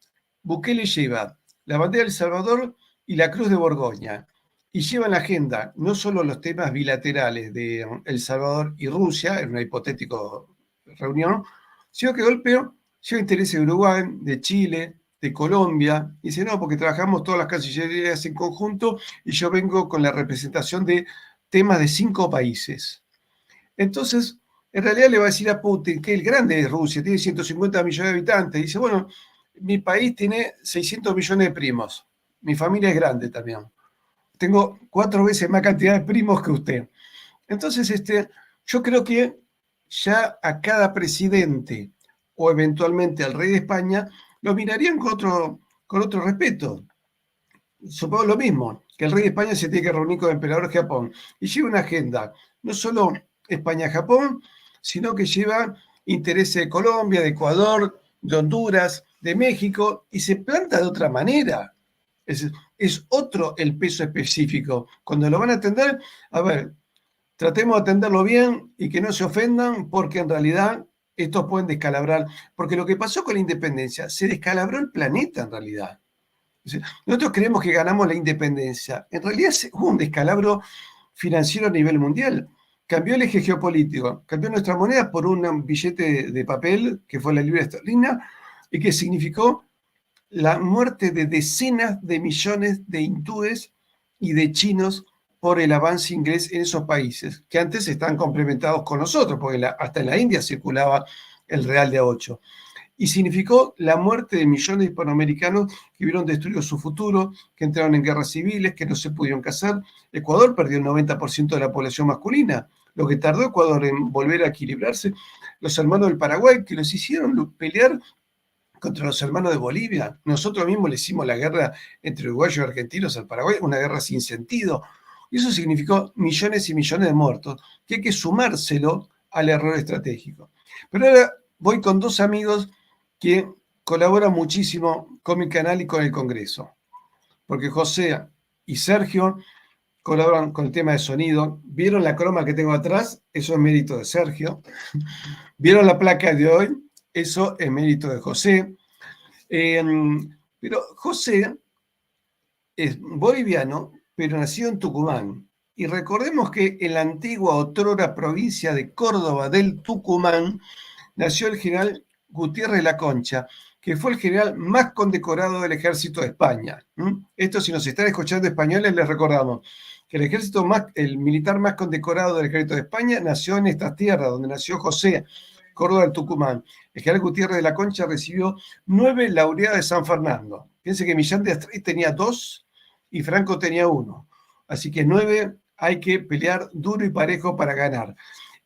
Bukele lleva la bandera de El Salvador y la Cruz de Borgoña, y lleva en la agenda no solo los temas bilaterales de El Salvador y Rusia, en una hipotética reunión, sino que de golpe lleva intereses de Uruguay, de Chile, de Colombia, y dice: no, porque trabajamos todas las cancillerías en conjunto y yo vengo con la representación de temas de 5 países. Entonces, en realidad le va a decir a Putin que el grande es Rusia, tiene 150 millones de habitantes. Dice: bueno, mi país tiene 600 millones de primos. Mi familia es grande también. Tengo 4 veces más cantidad de primos que usted. Entonces, yo creo que ya a cada presidente o eventualmente al rey de España lo mirarían con otro respeto. Supongo lo mismo, que el rey de España se tiene que reunir con el emperador de Japón y lleva una agenda, no solo España-Japón, sino que lleva intereses de Colombia, de Ecuador, de Honduras, de México, y se planta de otra manera. Es otro el peso específico. Cuando lo van a atender, a ver, tratemos de atenderlo bien y que no se ofendan, porque en realidad estos pueden descalabrar. Porque lo que pasó con la independencia, se descalabró el planeta en realidad. Nosotros creemos que ganamos la independencia. En realidad hubo un descalabro financiero a nivel mundial. Cambió el eje geopolítico, cambió nuestra moneda por un billete de papel, que fue la libra esterlina, y que significó la muerte de decenas de millones de hindúes y de chinos por el avance inglés en esos países, que antes estaban complementados con nosotros, porque hasta en la India circulaba el real de a8. Y significó la muerte de millones de hispanoamericanos que vieron destruido su futuro, que entraron en guerras civiles, que no se pudieron casar. Ecuador perdió el 90% de la población masculina, lo que tardó Ecuador en volver a equilibrarse. Los hermanos del Paraguay, que los hicieron pelear contra los hermanos de Bolivia. Nosotros mismos le hicimos la guerra entre uruguayos y argentinos al Paraguay, una guerra sin sentido. Y eso significó millones y millones de muertos, que hay que sumárselo al error estratégico. Pero ahora voy con dos amigos que colaboran muchísimo con mi canal y con el Congreso. Porque José y Sergio colaboran con el tema de sonido. ¿Vieron la croma que tengo atrás? Eso es mérito de Sergio. ¿Vieron la placa de hoy? Eso es mérito de José. Pero José es boliviano, pero nacido en Tucumán. Y recordemos que en la antigua otrora provincia de Córdoba del Tucumán nació el general Gutiérrez de la Concha, que fue el general más condecorado del ejército de España. Esto, si nos están escuchando españoles, les recordamos que el militar más condecorado del ejército de España nació en estas tierras, donde nació José, Córdoba del Tucumán. El general Gutiérrez de la Concha recibió 9 laureadas de San Fernando. Piense que Millán de Astray tenía 2 y Franco tenía 1. Así que 9 hay que pelear duro y parejo para ganar.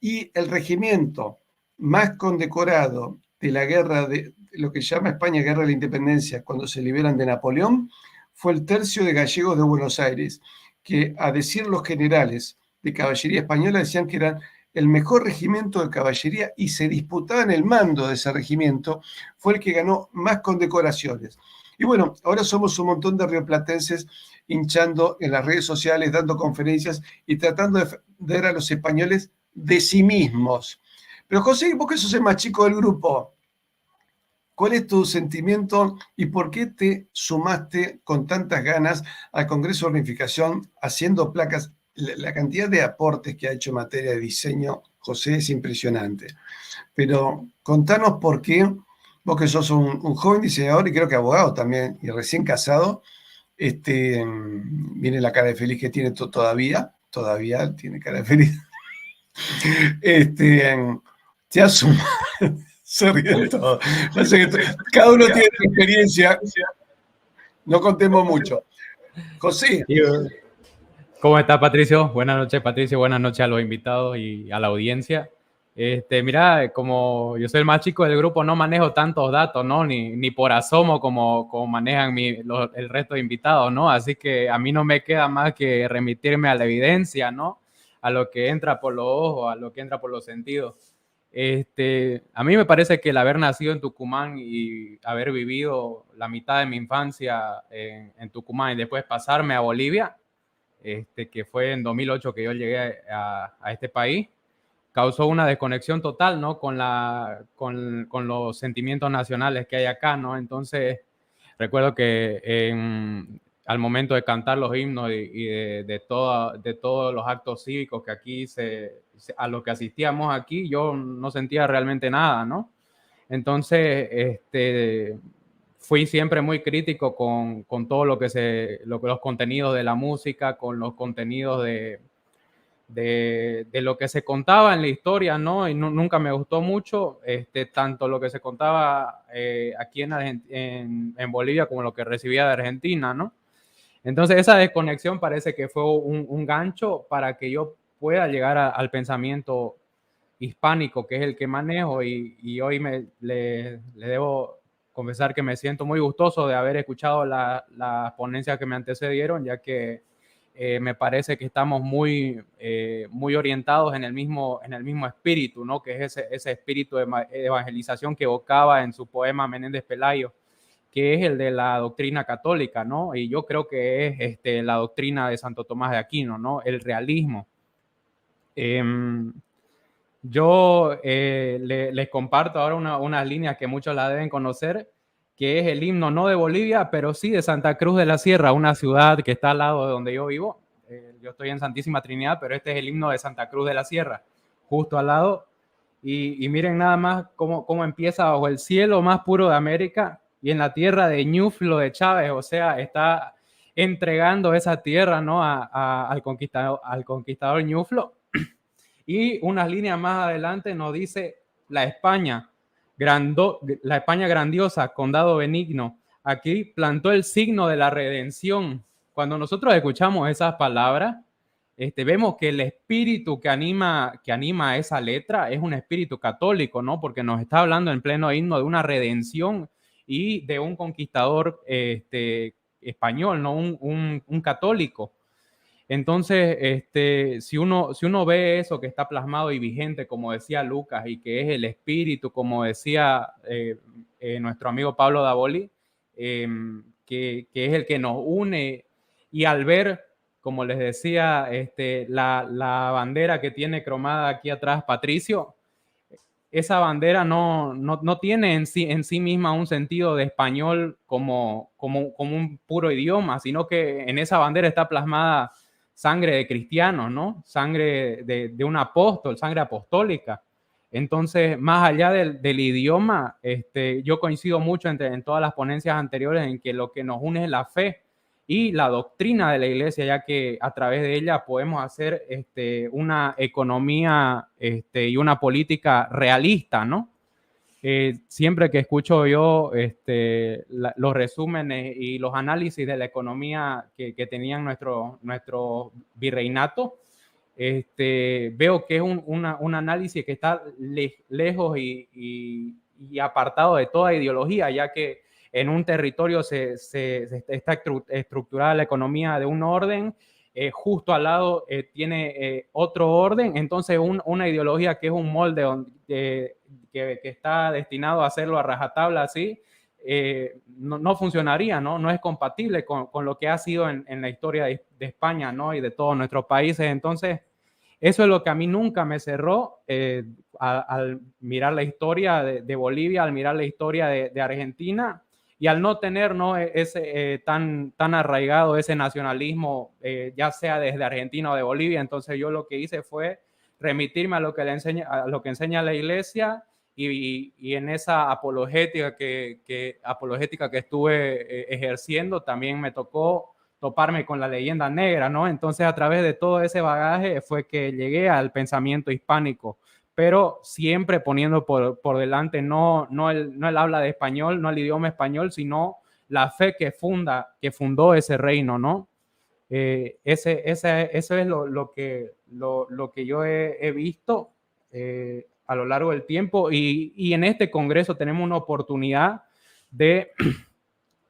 Y el regimiento más condecorado de la guerra de lo que llama España Guerra de la Independencia, cuando se liberan de Napoleón, fue el Tercio de Gallegos de Buenos Aires, que a decir los generales de caballería española decían que eran el mejor regimiento de caballería y se disputaban el mando de ese regimiento, fue el que ganó más condecoraciones. Y bueno, ahora somos un montón de rioplatenses hinchando en las redes sociales, dando conferencias y tratando de defender a los españoles de sí mismos. Pero José, vos que sos el más chico del grupo, ¿cuál es tu sentimiento y por qué te sumaste con tantas ganas al Congreso de Unificación haciendo placas? La cantidad de aportes que ha hecho en materia de diseño, José, es impresionante. Pero contanos por qué, vos que sos un joven diseñador y creo que abogado también, y recién casado, viene la cara de feliz que tiene todavía tiene cara de feliz. Te has sumado, se ríen todos. Cada uno tiene su experiencia, no contemos mucho. José. ¿Cómo está, Patricio? Buenas noches, Patricio. Buenas noches a los invitados y a la audiencia. Mira, como yo soy el más chico del grupo, no manejo tantos datos, ¿no? Ni por asomo como manejan el resto de invitados, ¿no? Así que a mí no me queda más que remitirme a la evidencia, ¿no? A lo que entra por los ojos, a lo que entra por los sentidos. A mí me parece que el haber nacido en Tucumán y haber vivido la mitad de mi infancia en Tucumán y después pasarme a Bolivia, que fue en 2008 que yo llegué a este país, causó una desconexión total, ¿no? con los sentimientos nacionales que hay acá, ¿no? Entonces, recuerdo que al momento de cantar los himnos y de todos los actos cívicos que aquí a los que asistíamos aquí, yo no sentía realmente nada, ¿no? Entonces, fui siempre muy crítico con todo los contenidos de la música, con los contenidos de lo que se contaba en la historia, ¿no? Y nunca me gustó mucho tanto lo que se contaba aquí en Bolivia como lo que recibía de Argentina, ¿no? Entonces esa desconexión parece que fue un gancho para que yo pueda llegar al pensamiento hispánico, que es el que manejo, y hoy le debo confesar que me siento muy gustoso de haber escuchado las ponencias que me antecedieron, ya que me parece que estamos muy orientados en el mismo espíritu, ¿no? Que es ese espíritu de evangelización que evocaba en su poema Menéndez Pelayo, que es el de la doctrina católica, ¿no? Y yo creo que es la doctrina de Santo Tomás de Aquino, ¿no? El realismo. Yo les comparto ahora unas líneas que muchos la deben conocer, que es el himno no de Bolivia, pero sí de Santa Cruz de la Sierra, una ciudad que está al lado de donde yo vivo. Yo estoy en Santísima Trinidad, pero este es el himno de Santa Cruz de la Sierra, justo al lado. Y miren nada más cómo empieza: bajo el cielo más puro de América, y en la tierra de Ñuflo de Chávez, o sea, está entregando esa tierra, ¿no? al conquistador Ñuflo. Y unas líneas más adelante nos dice la España grandiosa, condado benigno. Aquí plantó el signo de la redención. Cuando nosotros escuchamos esas palabras, vemos que el espíritu que anima esa letra es un espíritu católico, ¿no? Porque nos está hablando en pleno himno de una redención y de un conquistador español, ¿no? Un católico. Entonces, si uno ve eso que está plasmado y vigente, como decía Lucas, y que es el espíritu, como decía nuestro amigo Pablo Davoli, que es el que nos une, y al ver, como les decía, la bandera que tiene cromada aquí atrás Patricio, esa bandera no tiene en sí misma un sentido de español como un puro idioma, sino que en esa bandera está plasmada sangre de cristianos, ¿no? Sangre de un apóstol, sangre apostólica. Entonces, más allá del idioma, yo coincido mucho en todas las ponencias anteriores en que lo que nos une es la fe y la doctrina de la iglesia, ya que a través de ella podemos hacer una economía y una política realista, ¿no? Siempre que escucho yo los resúmenes y los análisis de la economía que tenían nuestro virreinato, veo que es un análisis que está lejos y apartado de toda ideología, ya que en un territorio se está estructurada la economía de un orden, justo al lado tiene otro orden, entonces una ideología que es un molde que está destinado a hacerlo a rajatabla así, no funcionaría, ¿no? Es compatible con lo que ha sido en la historia de España, ¿no? Y de todos nuestros países. Entonces, eso es lo que a mí nunca me cerró al mirar la historia de Bolivia, al mirar la historia de Argentina, y al no tener, ¿no? ese tan arraigado ese nacionalismo, ya sea desde Argentina o de Bolivia. Entonces yo lo que hice fue remitirme a lo que enseña la iglesia, y en esa apologética que estuve ejerciendo, también me tocó toparme con la leyenda negra, ¿no? Entonces, a través de todo ese bagaje fue que llegué al pensamiento hispánico, pero siempre poniendo por delante no el habla de español, no el idioma español, sino la fe que fundó ese reino, ¿no? Eso es lo que yo he visto a lo largo del tiempo, y en este congreso tenemos una oportunidad de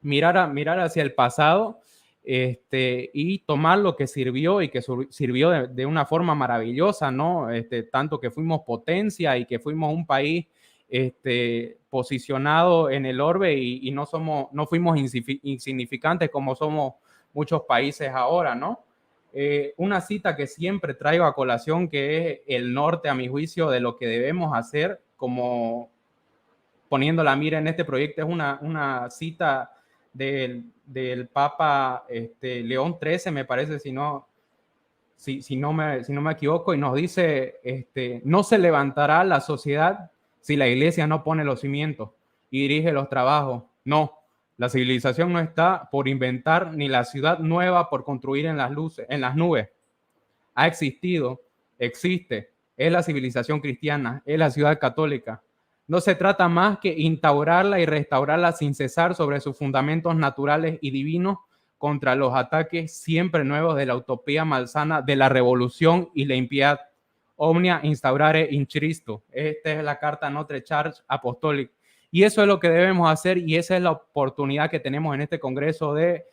mirar hacia el pasado, y tomar lo que sirvió, y que sirvió de una forma maravillosa, ¿no? Tanto que fuimos potencia y que fuimos un país posicionado en el orbe, y no fuimos insignificantes como somos muchos países ahora, ¿no? Una cita que siempre traigo a colación, que es el norte, a mi juicio, de lo que debemos hacer, como poniendo la mira en este proyecto, es una cita del Papa León XIII, me parece, si no me equivoco, y nos dice, no se levantará la sociedad si la iglesia no pone los cimientos y dirige los trabajos. No, la civilización no está por inventar, ni la ciudad nueva por construir en las nubes. Ha existido, existe, es la civilización cristiana, es la ciudad católica. No se trata más que instaurarla y restaurarla sin cesar sobre sus fundamentos naturales y divinos, contra los ataques siempre nuevos de la utopía malsana de la revolución y la impiedad. Omnia instaurare in Christo. Esta es la carta Notre Charge Apostolic. Y eso es lo que debemos hacer, y esa es la oportunidad que tenemos en este congreso de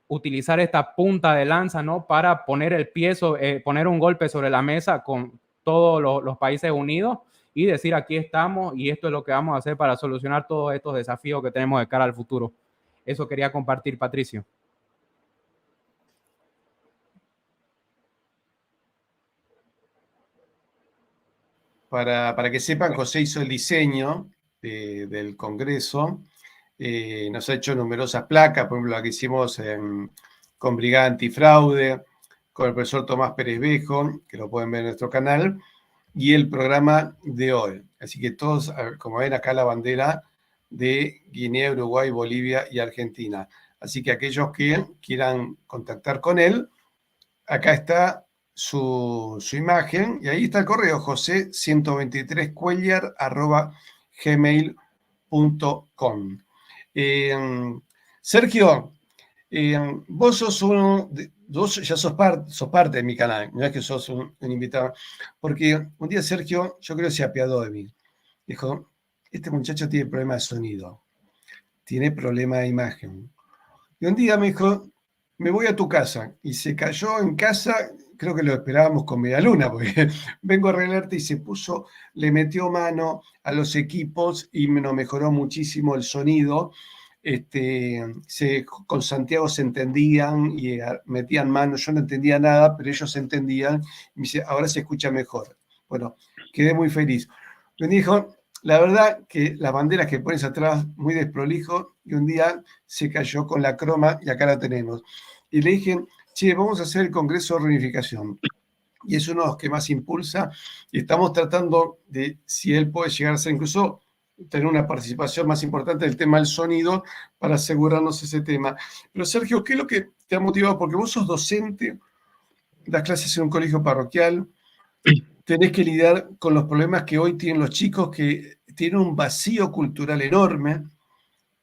utilizar esta punta de lanza, ¿no? Para poner poner un golpe sobre la mesa con todos los países unidos y decir, aquí estamos y esto es lo que vamos a hacer para solucionar todos estos desafíos que tenemos de cara al futuro. Eso quería compartir, Patricio. Para que sepan, José hizo el diseño del Congreso, nos ha hecho numerosas placas, por ejemplo la que hicimos con Brigada Antifraude, con el profesor Tomás Pérez Bejo, que lo pueden ver en nuestro canal, y el programa de hoy. Así que todos, como ven acá la bandera de Guinea, Uruguay, Bolivia y Argentina. Así que aquellos que quieran contactar con él, acá está su imagen y ahí está el correo, jose123cuellar@gmail.com. Sergio, vos sos vos ya sos parte de mi canal, no es que sos un invitado, porque un día Sergio, yo creo que se apiadó de mí. Dijo, este muchacho tiene problema de sonido, tiene problema de imagen. Y un día me dijo, me voy a tu casa. Y se cayó en casa, creo que lo esperábamos con media luna, porque vengo a arreglarte y se puso, le metió mano a los equipos y nos mejoró muchísimo el sonido. Con Santiago se entendían y metían mano, yo no entendía nada, pero ellos se entendían. Y me dice, ahora se escucha mejor. Bueno, quedé muy feliz. Me dijo, la verdad que las banderas que pones atrás, muy desprolijo, y un día se cayó con la croma y acá la tenemos. Y le dije, che, vamos a hacer el Congreso de Reunificación. Y es uno de los que más impulsa y estamos tratando de, si él puede llegar a ser incluso, tener una participación más importante del tema del sonido para asegurarnos ese tema. Pero Sergio, ¿qué es lo que te ha motivado? Porque vos sos docente, das clases en un colegio parroquial, tenés que lidiar con los problemas que hoy tienen los chicos que tienen un vacío cultural enorme.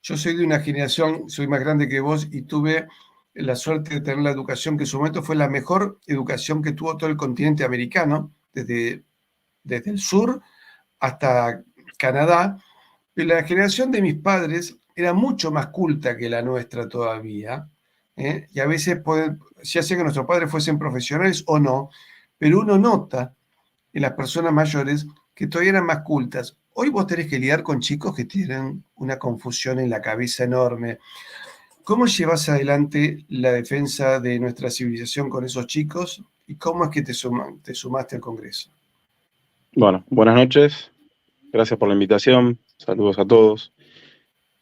Yo soy de una generación, soy más grande que vos y tuve la suerte de tener la educación que en su momento fue la mejor educación que tuvo todo el continente americano, desde el sur hasta Canadá. Pero la generación de mis padres era mucho más culta que la nuestra todavía, ¿eh? Y a veces, ya sea que nuestros padres fuesen profesionales o no, pero uno nota en las personas mayores que todavía eran más cultas. Hoy vos tenés que lidiar con chicos que tienen una confusión en la cabeza enorme. ¿Cómo llevas adelante la defensa de nuestra civilización con esos chicos? ¿Y cómo es que te sumaste al Congreso? Bueno, buenas noches. Gracias por la invitación. Saludos a todos.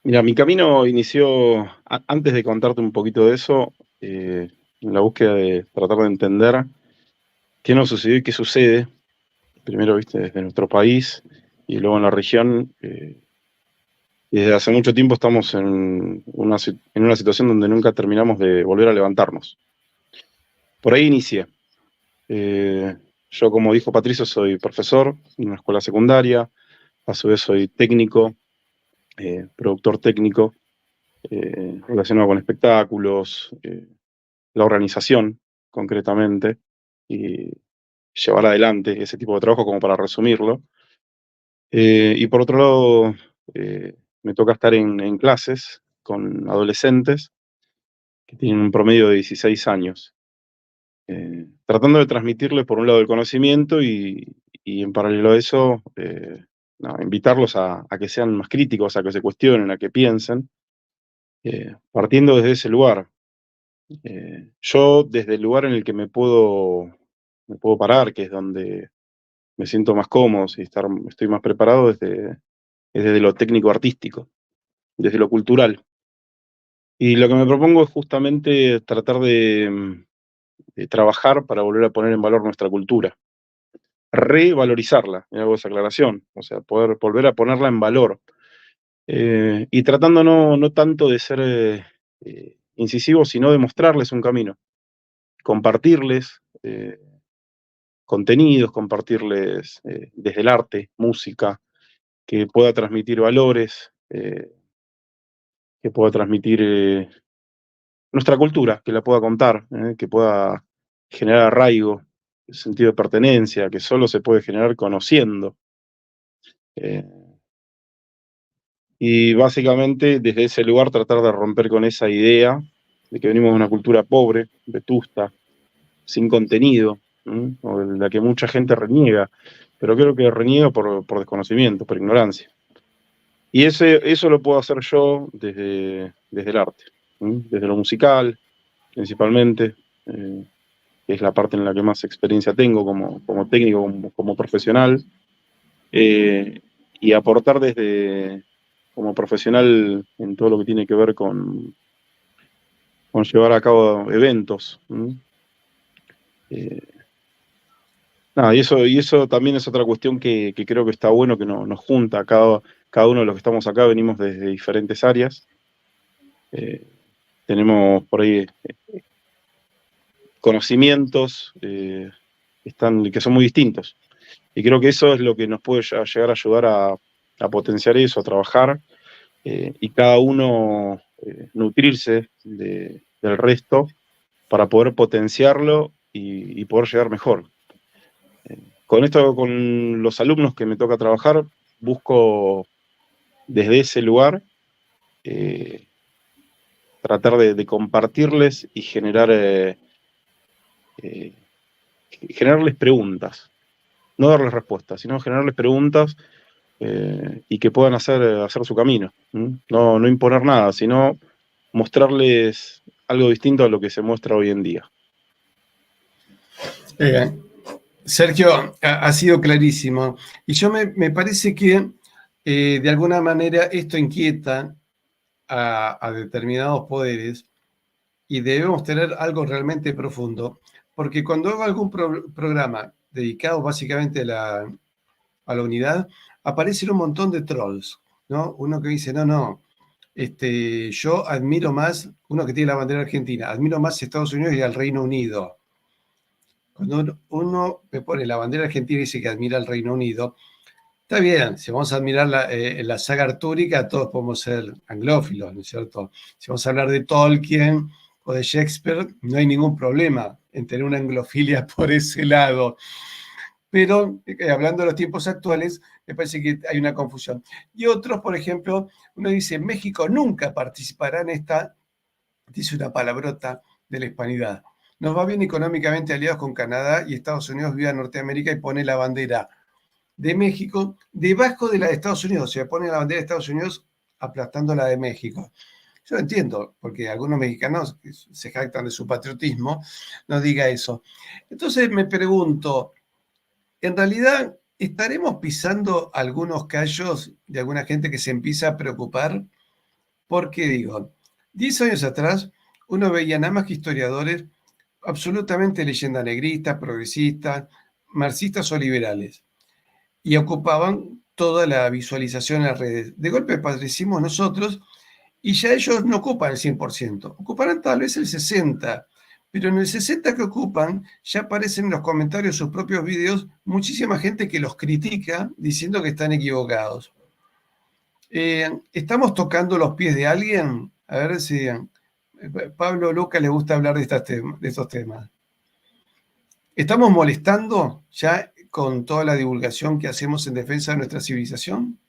Mira, mi camino inició, antes de contarte un poquito de eso, en la búsqueda de tratar de entender qué nos sucedió y qué sucede. Primero, viste, desde nuestro país y luego en la región. Desde hace mucho tiempo estamos en una situación donde nunca terminamos de volver a levantarnos. Por ahí inicié. Yo, como dijo Patricio, soy profesor en una escuela secundaria. A su vez soy técnico, productor técnico, relacionado con espectáculos, la organización concretamente, y llevar adelante ese tipo de trabajo como para resumirlo. Y por otro lado, me toca estar en clases con adolescentes que tienen un promedio de 16 años, tratando de transmitirles por un lado el conocimiento y en paralelo a eso, invitarlos a que sean más críticos, a que se cuestionen, a que piensen, partiendo desde ese lugar. Yo desde el lugar en el que me puedo parar, que es donde me siento más cómodo y estoy más preparado, es desde lo técnico-artístico, desde lo cultural. Y lo que me propongo es justamente tratar de trabajar para volver a poner en valor nuestra cultura, revalorizarla, me hago esa aclaración, o sea, poder volver a ponerla en valor. Y tratando no tanto de ser incisivo, sino de mostrarles un camino, compartirles contenidos, compartirles desde el arte, música, que pueda transmitir valores, que pueda transmitir nuestra cultura, que la pueda contar, que pueda generar arraigo, sentido de pertenencia, que solo se puede generar conociendo. Y básicamente desde ese lugar tratar de romper con esa idea de que venimos de una cultura pobre, vetusta, sin contenido, o de la que mucha gente reniega, pero creo que reniega por desconocimiento, por ignorancia. Y eso lo puedo hacer yo desde el arte, desde lo musical, principalmente, que es la parte en la que más experiencia tengo como técnico, como profesional, y aportar como profesional en todo lo que tiene que ver con llevar a cabo eventos. Nada, y eso también es otra cuestión que creo que está bueno, que nos junta. Cada uno de los que estamos acá venimos desde diferentes áreas. Tenemos por ahí conocimientos que son muy distintos. Y creo que eso es lo que nos puede llegar a ayudar a potenciar eso, a trabajar, y cada uno nutrirse del resto para poder potenciarlo y poder llegar mejor. Con esto, con los alumnos que me toca trabajar, busco desde ese lugar tratar de compartirles y generarles preguntas. No darles respuestas, sino generarles preguntas y que puedan hacer su camino. No imponer nada, sino mostrarles algo distinto a lo que se muestra hoy en día. Sergio, ha sido clarísimo. Y yo me parece que de alguna manera esto inquieta a determinados poderes y debemos tener algo realmente profundo, porque cuando hago algún programa dedicado básicamente a la unidad, aparecen un montón de trolls, ¿no? Uno que dice, no, yo admiro más, uno que tiene la bandera argentina, admiro más a Estados Unidos y al Reino Unido. Cuando uno me pone la bandera argentina y dice que admira al Reino Unido, está bien, si vamos a admirar la saga artúrica, todos podemos ser anglófilos, ¿no es cierto? Si vamos a hablar de Tolkien o de Shakespeare, no hay ningún problema en tener una anglofilia por ese lado. Pero hablando de los tiempos actuales, me parece que hay una confusión. Y otros, por ejemplo, uno dice, México nunca participará en esta, dice una palabrota de la hispanidad. Nos va bien económicamente aliados con Canadá y Estados Unidos viva Norteamérica y pone la bandera de México debajo de la de Estados Unidos. O sea, pone la bandera de Estados Unidos aplastando la de México. Yo entiendo, porque algunos mexicanos se jactan de su patriotismo, no diga eso. Entonces me pregunto, en realidad, ¿estaremos pisando algunos callos de alguna gente que se empieza a preocupar? Porque digo, 10 años atrás uno veía nada más que historiadores absolutamente leyenda negrista, progresistas, marxistas o liberales, y ocupaban toda la visualización en las redes. De golpe aparecimos nosotros y ya ellos no ocupan el 100%, ocuparán tal vez el 60%, pero en el 60% que ocupan ya aparecen en los comentarios de sus propios videos muchísima gente que los critica diciendo que están equivocados. ¿Estamos tocando los pies de alguien? A ver si Pablo o Lucas les gusta hablar de estos temas. ¿Estamos molestando ya con toda la divulgación que hacemos en defensa de nuestra civilización?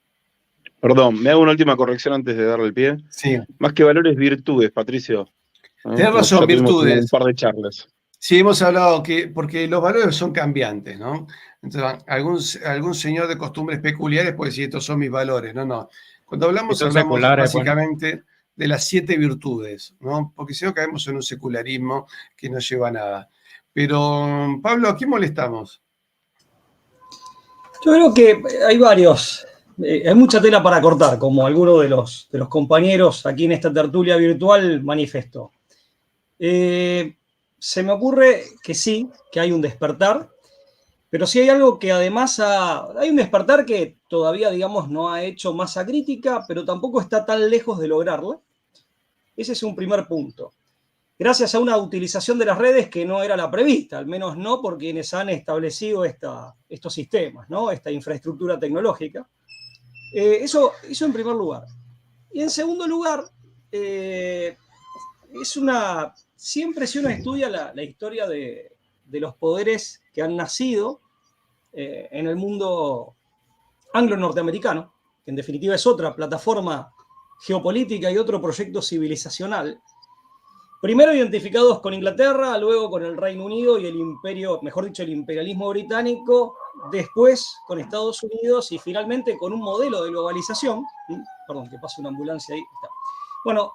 Perdón, me hago una última corrección antes de darle el pie. Sí. Más que valores, virtudes, Patricio. Tienes razón, virtudes. Un par de charlas. Sí, hemos hablado porque los valores son cambiantes, ¿no? Entonces, algún señor de costumbres peculiares puede decir, estos son mis valores. No. Cuando hablamos básicamente de las 7 virtudes, ¿no? Porque si no caemos en un secularismo que no lleva a nada. Pero, Pablo, ¿a quién molestamos? Yo creo que hay varios. Hay mucha tela para cortar, como alguno de los compañeros aquí en esta tertulia virtual manifestó. Se me ocurre que sí, que hay un despertar, pero sí hay algo que además hay un despertar que todavía, digamos, no ha hecho masa crítica, pero tampoco está tan lejos de lograrla. Ese es un primer punto. Gracias a una utilización de las redes que no era la prevista, al menos no por quienes han establecido estos sistemas, ¿no? Esta infraestructura tecnológica. Eso en primer lugar. Y en segundo lugar, siempre si uno estudia la historia de los poderes que han nacido en el mundo anglo-norteamericano, que en definitiva es otra plataforma geopolítica y otro proyecto civilizacional, primero identificados con Inglaterra, luego con el Reino Unido y el imperio, mejor dicho, el imperialismo británico, después con Estados Unidos y finalmente con un modelo de globalización. Perdón, que pase una ambulancia ahí. Está. Bueno,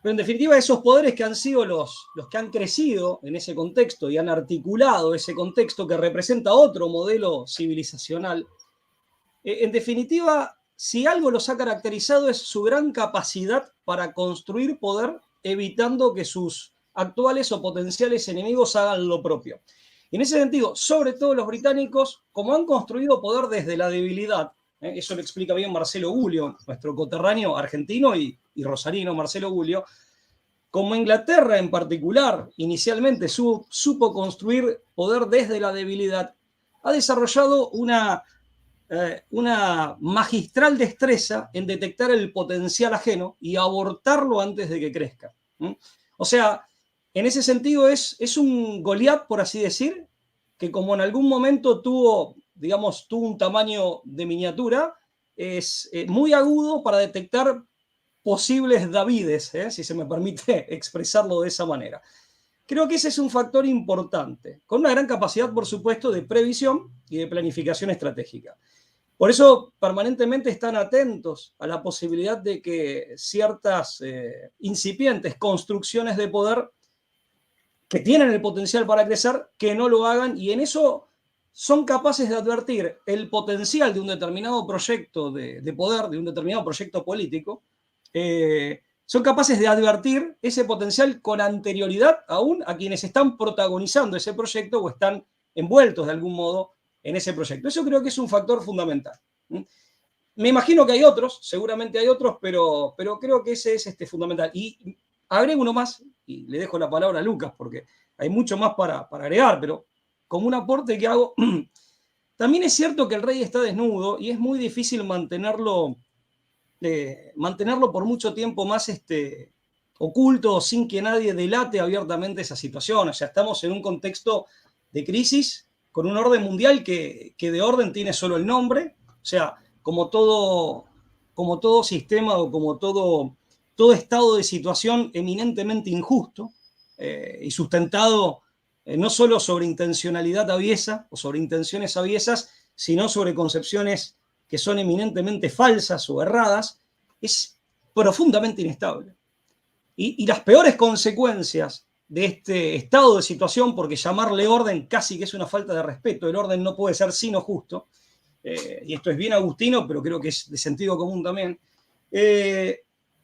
pero en definitiva esos poderes que han sido los que han crecido en ese contexto y han articulado ese contexto que representa otro modelo civilizacional, en definitiva, si algo los ha caracterizado es su gran capacidad para construir poder evitando que sus actuales o potenciales enemigos hagan lo propio. Y en ese sentido, sobre todo los británicos, como han construido poder desde la debilidad, eso lo explica bien Marcelo Gullio, nuestro coterráneo argentino y rosarino Marcelo Gullio, como Inglaterra en particular inicialmente supo construir poder desde la debilidad, ha desarrollado una magistral destreza en detectar el potencial ajeno y abortarlo antes de que crezca. O sea, en ese sentido es un Goliat, por así decir, que como en algún momento tuvo un tamaño de miniatura, es muy agudo para detectar posibles Davides, si se me permite expresarlo de esa manera. Creo que ese es un factor importante, con una gran capacidad, por supuesto, de previsión y de planificación estratégica. Por eso permanentemente están atentos a la posibilidad de que ciertas incipientes construcciones de poder que tienen el potencial para crecer, que no lo hagan, y en eso son capaces de advertir el potencial de un determinado proyecto de poder, de un determinado proyecto político, son capaces de advertir ese potencial con anterioridad aún a quienes están protagonizando ese proyecto o están envueltos de algún modo en ese proyecto. Eso creo que es un factor fundamental. Me imagino que hay otros, seguramente hay otros, pero creo que ese es fundamental. Y agrego uno más, y le dejo la palabra a Lucas, porque hay mucho más para agregar, pero como un aporte que hago, también es cierto que el rey está desnudo y es muy difícil mantenerlo por mucho tiempo más oculto, sin que nadie delate abiertamente esa situación. O sea, estamos en un contexto de crisis, con un orden mundial que de orden tiene solo el nombre. O sea, como todo sistema o como todo estado de situación eminentemente injusto y sustentado no solo sobre intencionalidad aviesa o sobre intenciones aviesas, sino sobre concepciones que son eminentemente falsas o erradas, es profundamente inestable. Y las peores consecuencias de este estado de situación, porque llamarle orden casi que es una falta de respeto, el orden no puede ser sino justo, y esto es bien agustino, pero creo que es de sentido común también, ese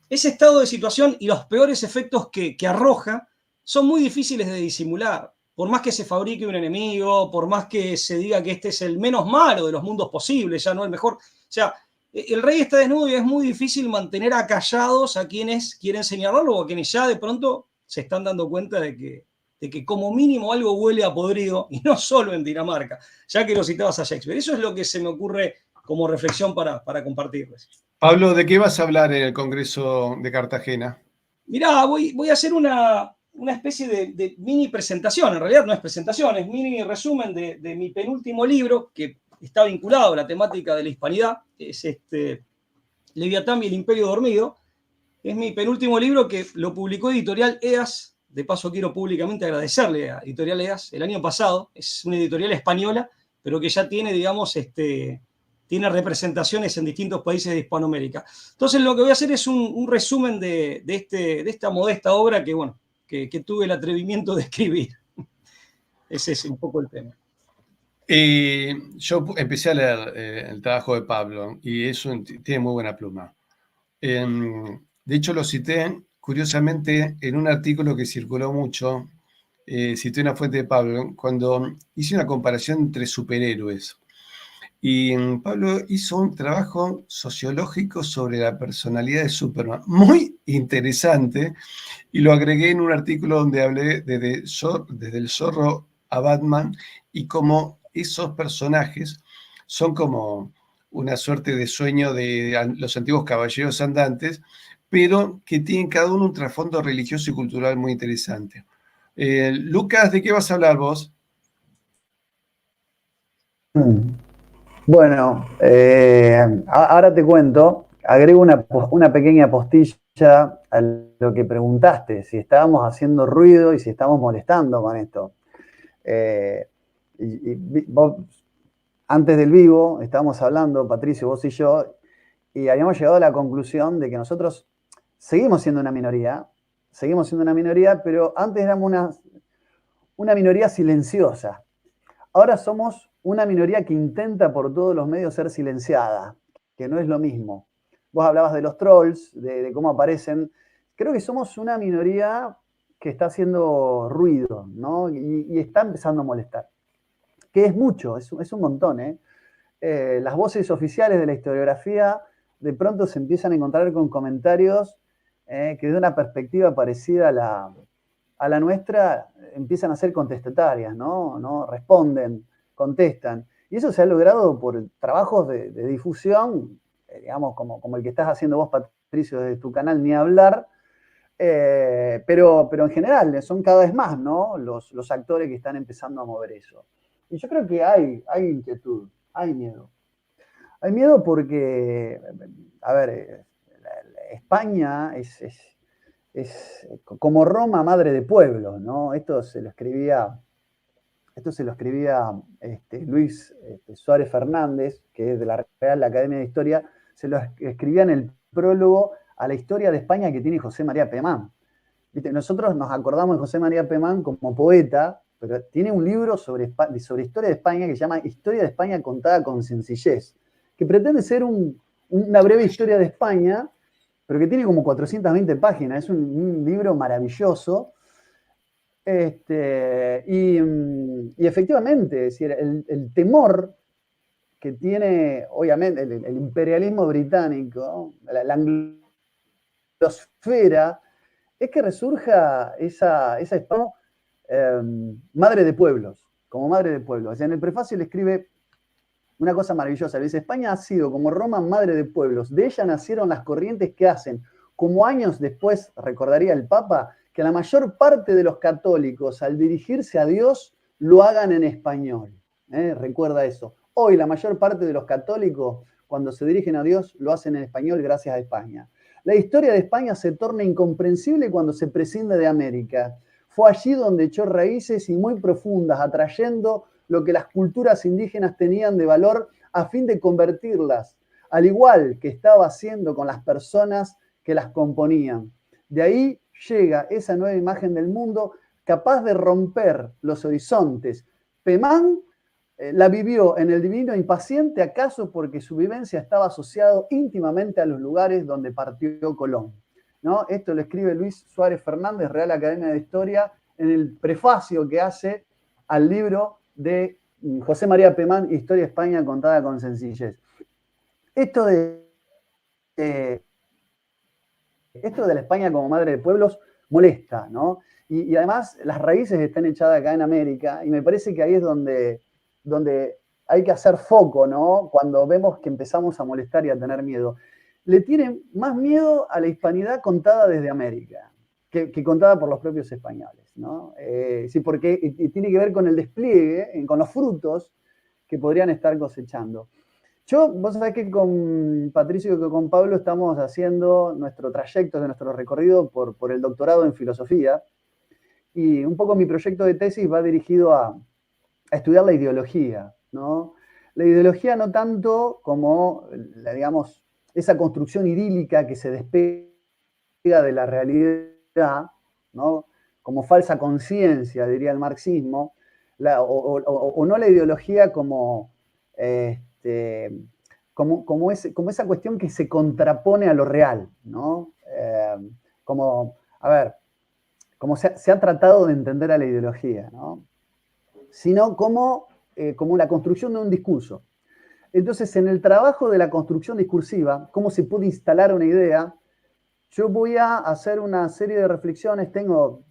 estado de situación y los peores efectos que arroja son muy difíciles de disimular. Por más que se fabrique un enemigo, por más que se diga que este es el menos malo de los mundos posibles, ya no el mejor. O sea, el rey está desnudo y es muy difícil mantener acallados a quienes quieren señalarlo o a quienes ya de pronto se están dando cuenta de que como mínimo algo huele a podrido, y no solo en Dinamarca, ya que lo citabas a Shakespeare. Eso es lo que se me ocurre como reflexión para compartirles. Pablo, ¿de qué vas a hablar en el Congreso de Cartagena? Mirá, voy a hacer una especie de mini presentación, en realidad no es presentación, es mini resumen de mi penúltimo libro, que está vinculado a la temática de la hispanidad, es Leviatán y el Imperio Dormido. Es mi penúltimo libro que lo publicó Editorial EAS. De paso quiero públicamente agradecerle a Editorial EAS el año pasado. Es una editorial española, pero que ya tiene, digamos, tiene representaciones en distintos países de Hispanoamérica. Entonces lo que voy a hacer es un resumen de esta modesta obra que, bueno, que tuve el atrevimiento de escribir. Ese es un poco el tema. Yo empecé a leer el trabajo de Pablo y tiene muy buena pluma. De hecho, lo cité, curiosamente, en un artículo que circuló mucho, cité una fuente de Pablo, cuando hice una comparación entre superhéroes. Y Pablo hizo un trabajo sociológico sobre la personalidad de Superman, muy interesante, y lo agregué en un artículo donde hablé desde el zorro a Batman y cómo esos personajes son como una suerte de sueño de los antiguos caballeros andantes, pero que tienen cada uno un trasfondo religioso y cultural muy interesante. Lucas, ¿de qué vas a hablar vos? Bueno, ahora te cuento, agrego una pequeña postilla a lo que preguntaste, si estábamos haciendo ruido y si estamos molestando con esto. Vos, antes del vivo, estábamos hablando, Patricio, vos y yo, y habíamos llegado a la conclusión de que nosotros seguimos siendo una minoría, pero antes éramos una minoría silenciosa. Ahora somos una minoría que intenta por todos los medios ser silenciada, que no es lo mismo. Vos hablabas de los trolls, de cómo aparecen. Creo que somos una minoría que está haciendo ruido, ¿no? Y está empezando a molestar. Que es mucho, es un montón, ¿eh? Las voces oficiales de la historiografía de pronto se empiezan a encontrar con comentarios que desde una perspectiva parecida a la nuestra empiezan a ser contestatarias, ¿no? Responden, contestan. Y eso se ha logrado por trabajos de difusión, digamos, como el que estás haciendo vos, Patricio, desde tu canal, ni hablar, pero en general son cada vez más, ¿no? Los actores que están empezando a mover eso. Y yo creo que hay inquietud, hay miedo. Hay miedo porque, a ver, España es como Roma, madre de pueblos, ¿no? Esto se lo escribía Luis Suárez Fernández, que es de la Real Academia de Historia, se lo escribía en el prólogo a la historia de España que tiene José María Pemán. ¿Viste? Nosotros nos acordamos de José María Pemán como poeta, pero tiene un libro sobre historia de España que se llama Historia de España contada con sencillez, que pretende ser una breve historia de España, pero que tiene como 420 páginas. Es un libro maravilloso. Y efectivamente, es decir, el temor que tiene, obviamente, el imperialismo británico, la anglosfera, es que resurja esa España madre de pueblos, como madre de pueblos. O sea, en el prefacio le escribe una cosa maravillosa. Le dice: España ha sido como Roma madre de pueblos. De ella nacieron las corrientes que hacen, como años después recordaría el Papa, que la mayor parte de los católicos al dirigirse a Dios lo hagan en español. Recuerda eso. Hoy la mayor parte de los católicos cuando se dirigen a Dios lo hacen en español gracias a España. La historia de España se torna incomprensible cuando se prescinde de América. Fue allí donde echó raíces y muy profundas, atrayendo lo que las culturas indígenas tenían de valor a fin de convertirlas, al igual que estaba haciendo con las personas que las componían. De ahí llega esa nueva imagen del mundo capaz de romper los horizontes. Pemán la vivió en el divino impaciente, acaso porque su vivencia estaba asociado íntimamente a los lugares donde partió Colón, ¿no? Esto lo escribe Luis Suárez Fernández, Real Academia de Historia, en el prefacio que hace al libro de José María Pemán, Historia de España contada con sencillez. Esto de la España como madre de pueblos molesta, ¿no? Y además las raíces están echadas acá en América, y me parece que ahí es donde hay que hacer foco, ¿no? Cuando vemos que empezamos a molestar y a tener miedo. Le tienen más miedo a la hispanidad contada desde América que contada por los propios españoles, ¿no? Sí, porque tiene que ver con el despliegue, con los frutos que podrían estar cosechando. Vos sabés que con Patricio y con Pablo estamos haciendo nuestro trayecto, nuestro recorrido por el doctorado en filosofía, y un poco mi proyecto de tesis va dirigido a estudiar la ideología, ¿no? La ideología no tanto como, digamos, esa construcción idílica que se despega de la realidad, ¿no? Como falsa conciencia, diría el marxismo, o no la ideología como esa cuestión que se contrapone a lo real, ¿no? Como se ha tratado de entender a la ideología, ¿no? Sino como la construcción de un discurso. Entonces, en el trabajo de la construcción discursiva, cómo se puede instalar una idea, yo voy a hacer una serie de reflexiones. Tengo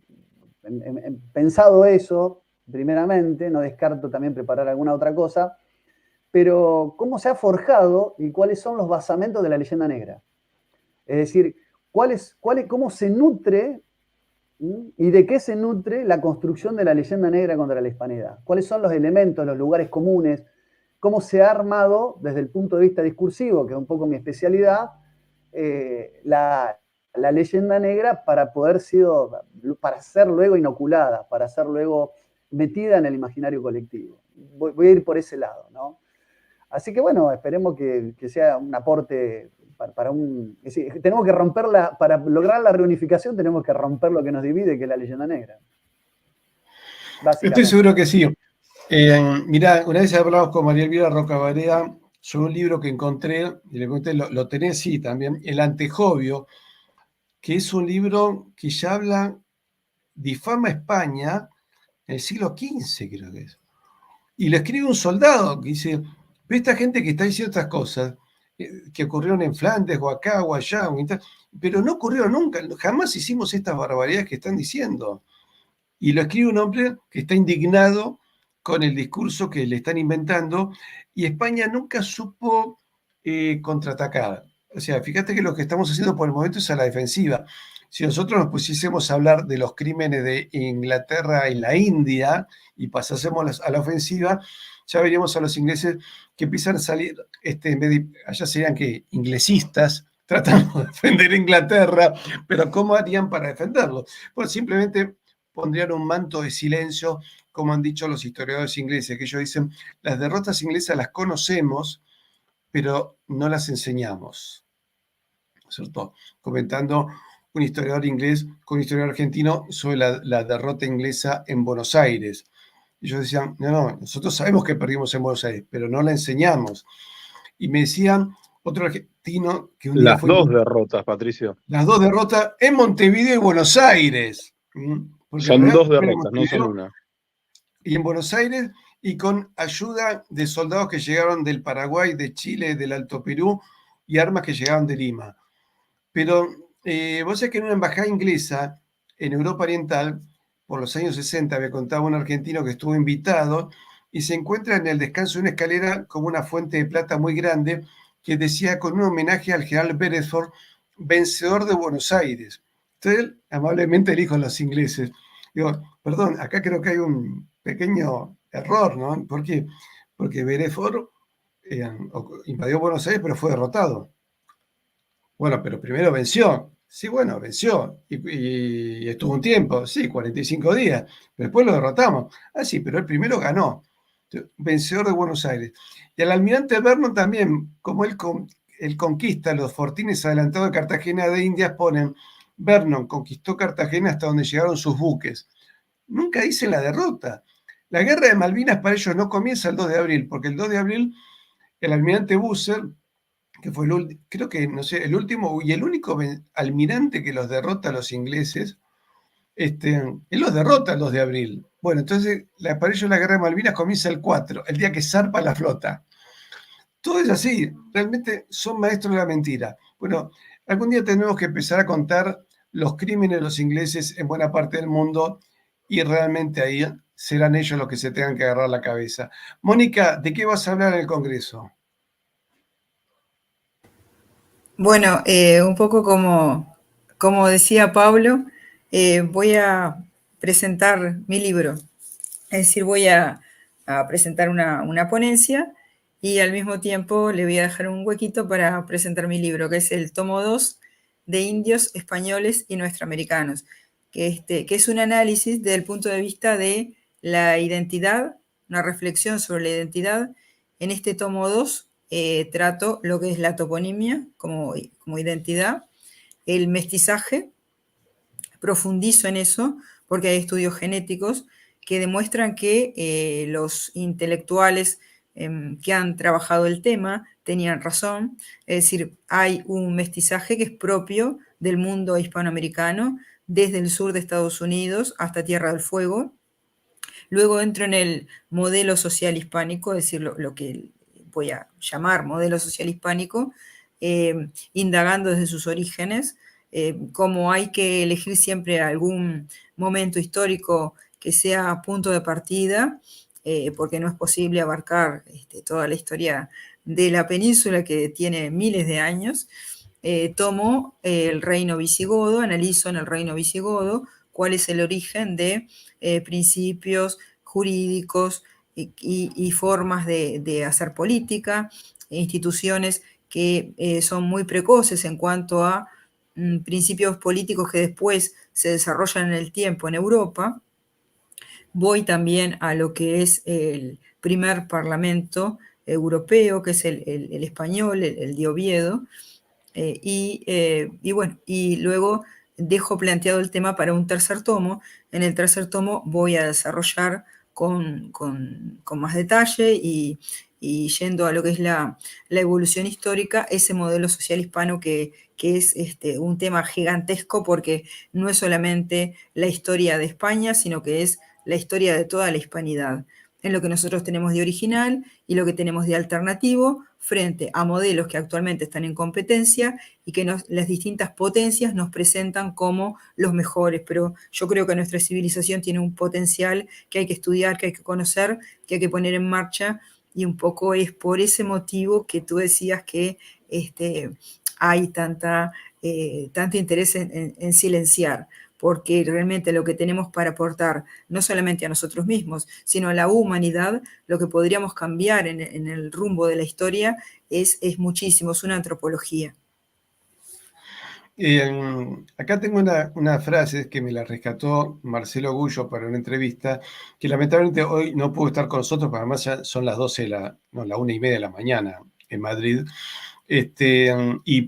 pensado eso, primeramente, no descarto también preparar alguna otra cosa, pero cómo se ha forjado y cuáles son los basamentos de la leyenda negra. Es decir, cómo se nutre y de qué se nutre la construcción de la leyenda negra contra la hispanidad. ¿Cuáles son los elementos, los lugares comunes? ¿Cómo se ha armado desde el punto de vista discursivo, que es un poco mi especialidad, la leyenda negra para ser luego inoculada, para ser luego metida en el imaginario colectivo? Voy a ir por ese lado, ¿no? Así que bueno, esperemos que sea un aporte es decir, tenemos que romperla, para lograr la reunificación tenemos que romper lo que nos divide, que es la leyenda negra. Estoy seguro que sí. Mirá, una vez hablamos con María Elvira Rocabareda sobre un libro que encontré, y le pregunté, ¿lo tenés? Sí, también, El Antejovio, que es un libro que ya habla difama a España en el siglo XV, creo que es. Y lo escribe un soldado que dice, ve esta gente que está diciendo estas cosas, que ocurrieron en Flandes, o acá, o allá, pero no ocurrieron nunca, jamás hicimos estas barbaridades que están diciendo. Y lo escribe un hombre que está indignado con el discurso que le están inventando, y España nunca supo contraatacar. O sea, fíjate que lo que estamos haciendo por el momento es a la defensiva. Si nosotros nos pusiésemos a hablar de los crímenes de Inglaterra en la India y pasásemos a la ofensiva, ya veríamos a los ingleses que empiezan a salir, en vez de, allá serían que inglesistas, tratando de defender Inglaterra, pero ¿cómo harían para defenderlo? Pues simplemente pondrían un manto de silencio, como han dicho los historiadores ingleses, que ellos dicen, las derrotas inglesas las conocemos, pero no las enseñamos, ¿cierto? Comentando un historiador inglés con un historiador argentino sobre la derrota inglesa en Buenos Aires. Ellos decían, no, nosotros sabemos que perdimos en Buenos Aires, pero no la enseñamos. Y me decían otro argentino que un día Las dos derrotas, Patricio. Las dos derrotas en Montevideo y Buenos Aires. Son dos derrotas, no son una. Y en Buenos Aires, y con ayuda de soldados que llegaron del Paraguay, de Chile, del Alto Perú, y armas que llegaban de Lima. Pero vos sabés que en una embajada inglesa en Europa Oriental, por los años 60, me contaba un argentino que estuvo invitado, y se encuentra en el descanso de una escalera como una fuente de plata muy grande, que decía con un homenaje al general Beresford, vencedor de Buenos Aires. Entonces él amablemente le dijo a los ingleses, digo, perdón, acá creo que hay un pequeño error, ¿no? ¿Por qué? Porque Beresford invadió Buenos Aires, pero fue derrotado. Bueno, pero primero venció. Sí, bueno, venció. Y estuvo un tiempo, sí, 45 días. Pero después lo derrotamos. Ah, sí, pero él primero ganó. Vencedor de Buenos Aires. Y al almirante Vernon también, como él conquista los fortines adelantados de Cartagena de Indias, ponen, Vernon conquistó Cartagena hasta donde llegaron sus buques. Nunca dicen la derrota. La guerra de Malvinas para ellos no comienza el 2 de abril, porque el 2 de abril el almirante Busser, que fue creo que, no sé, el último y el único almirante que los derrota a los ingleses, él los derrota el 2 de abril. Bueno, entonces para ellos la guerra de Malvinas comienza el 4, el día que zarpa la flota. Todo es así, realmente son maestros de la mentira. Bueno, algún día tenemos que empezar a contar los crímenes de los ingleses en buena parte del mundo, y realmente ahí serán ellos los que se tengan que agarrar la cabeza. Mónica, ¿de qué vas a hablar en el Congreso? Bueno, un poco como decía Pablo, voy a presentar mi libro. Es decir, voy a presentar una ponencia, y al mismo tiempo le voy a dejar un huequito para presentar mi libro, que es el tomo 2 de Indios, Españoles y Nuestroamericanos, que es un análisis desde el punto de vista de la identidad, una reflexión sobre la identidad. En este tomo 2 trato lo que es la toponimia como identidad, el mestizaje, profundizo en eso porque hay estudios genéticos que demuestran que los intelectuales que han trabajado el tema tenían razón, es decir, hay un mestizaje que es propio del mundo hispanoamericano, desde el sur de Estados Unidos hasta Tierra del Fuego. Luego entro en el modelo social hispánico, es decir, lo que voy a llamar modelo social hispánico, indagando desde sus orígenes, cómo hay que elegir siempre algún momento histórico que sea punto de partida, porque no es posible abarcar toda la historia de la península, que tiene miles de años. Tomo el reino visigodo, analizo en el reino visigodo cuál es el origen de principios jurídicos y formas de hacer política, instituciones que son muy precoces en cuanto a principios políticos que después se desarrollan en el tiempo en Europa. Voy también a lo que es el primer parlamento europeo, que es el español, el de Oviedo, bueno, y luego dejo planteado el tema para un tercer tomo. En el tercer tomo voy a desarrollar con más detalle y y yendo a lo que es la evolución histórica, ese modelo social hispano que es un tema gigantesco porque no es solamente la historia de España, sino que es la historia de toda la hispanidad, en lo que nosotros tenemos de original y lo que tenemos de alternativo frente a modelos que actualmente están en competencia y que las distintas potencias nos presentan como los mejores. Pero yo creo que nuestra civilización tiene un potencial que hay que estudiar, que hay que conocer, que hay que poner en marcha, y un poco es por ese motivo que tú decías que hay tanto interés en silenciar, porque realmente lo que tenemos para aportar, no solamente a nosotros mismos, sino a la humanidad, lo que podríamos cambiar en el rumbo de la historia es muchísimo, es una antropología. Acá tengo una frase que me la rescató Marcelo Gullo para una entrevista, que lamentablemente hoy no pudo estar con nosotros, porque además ya son las 12 la 1:30 de la mañana en Madrid.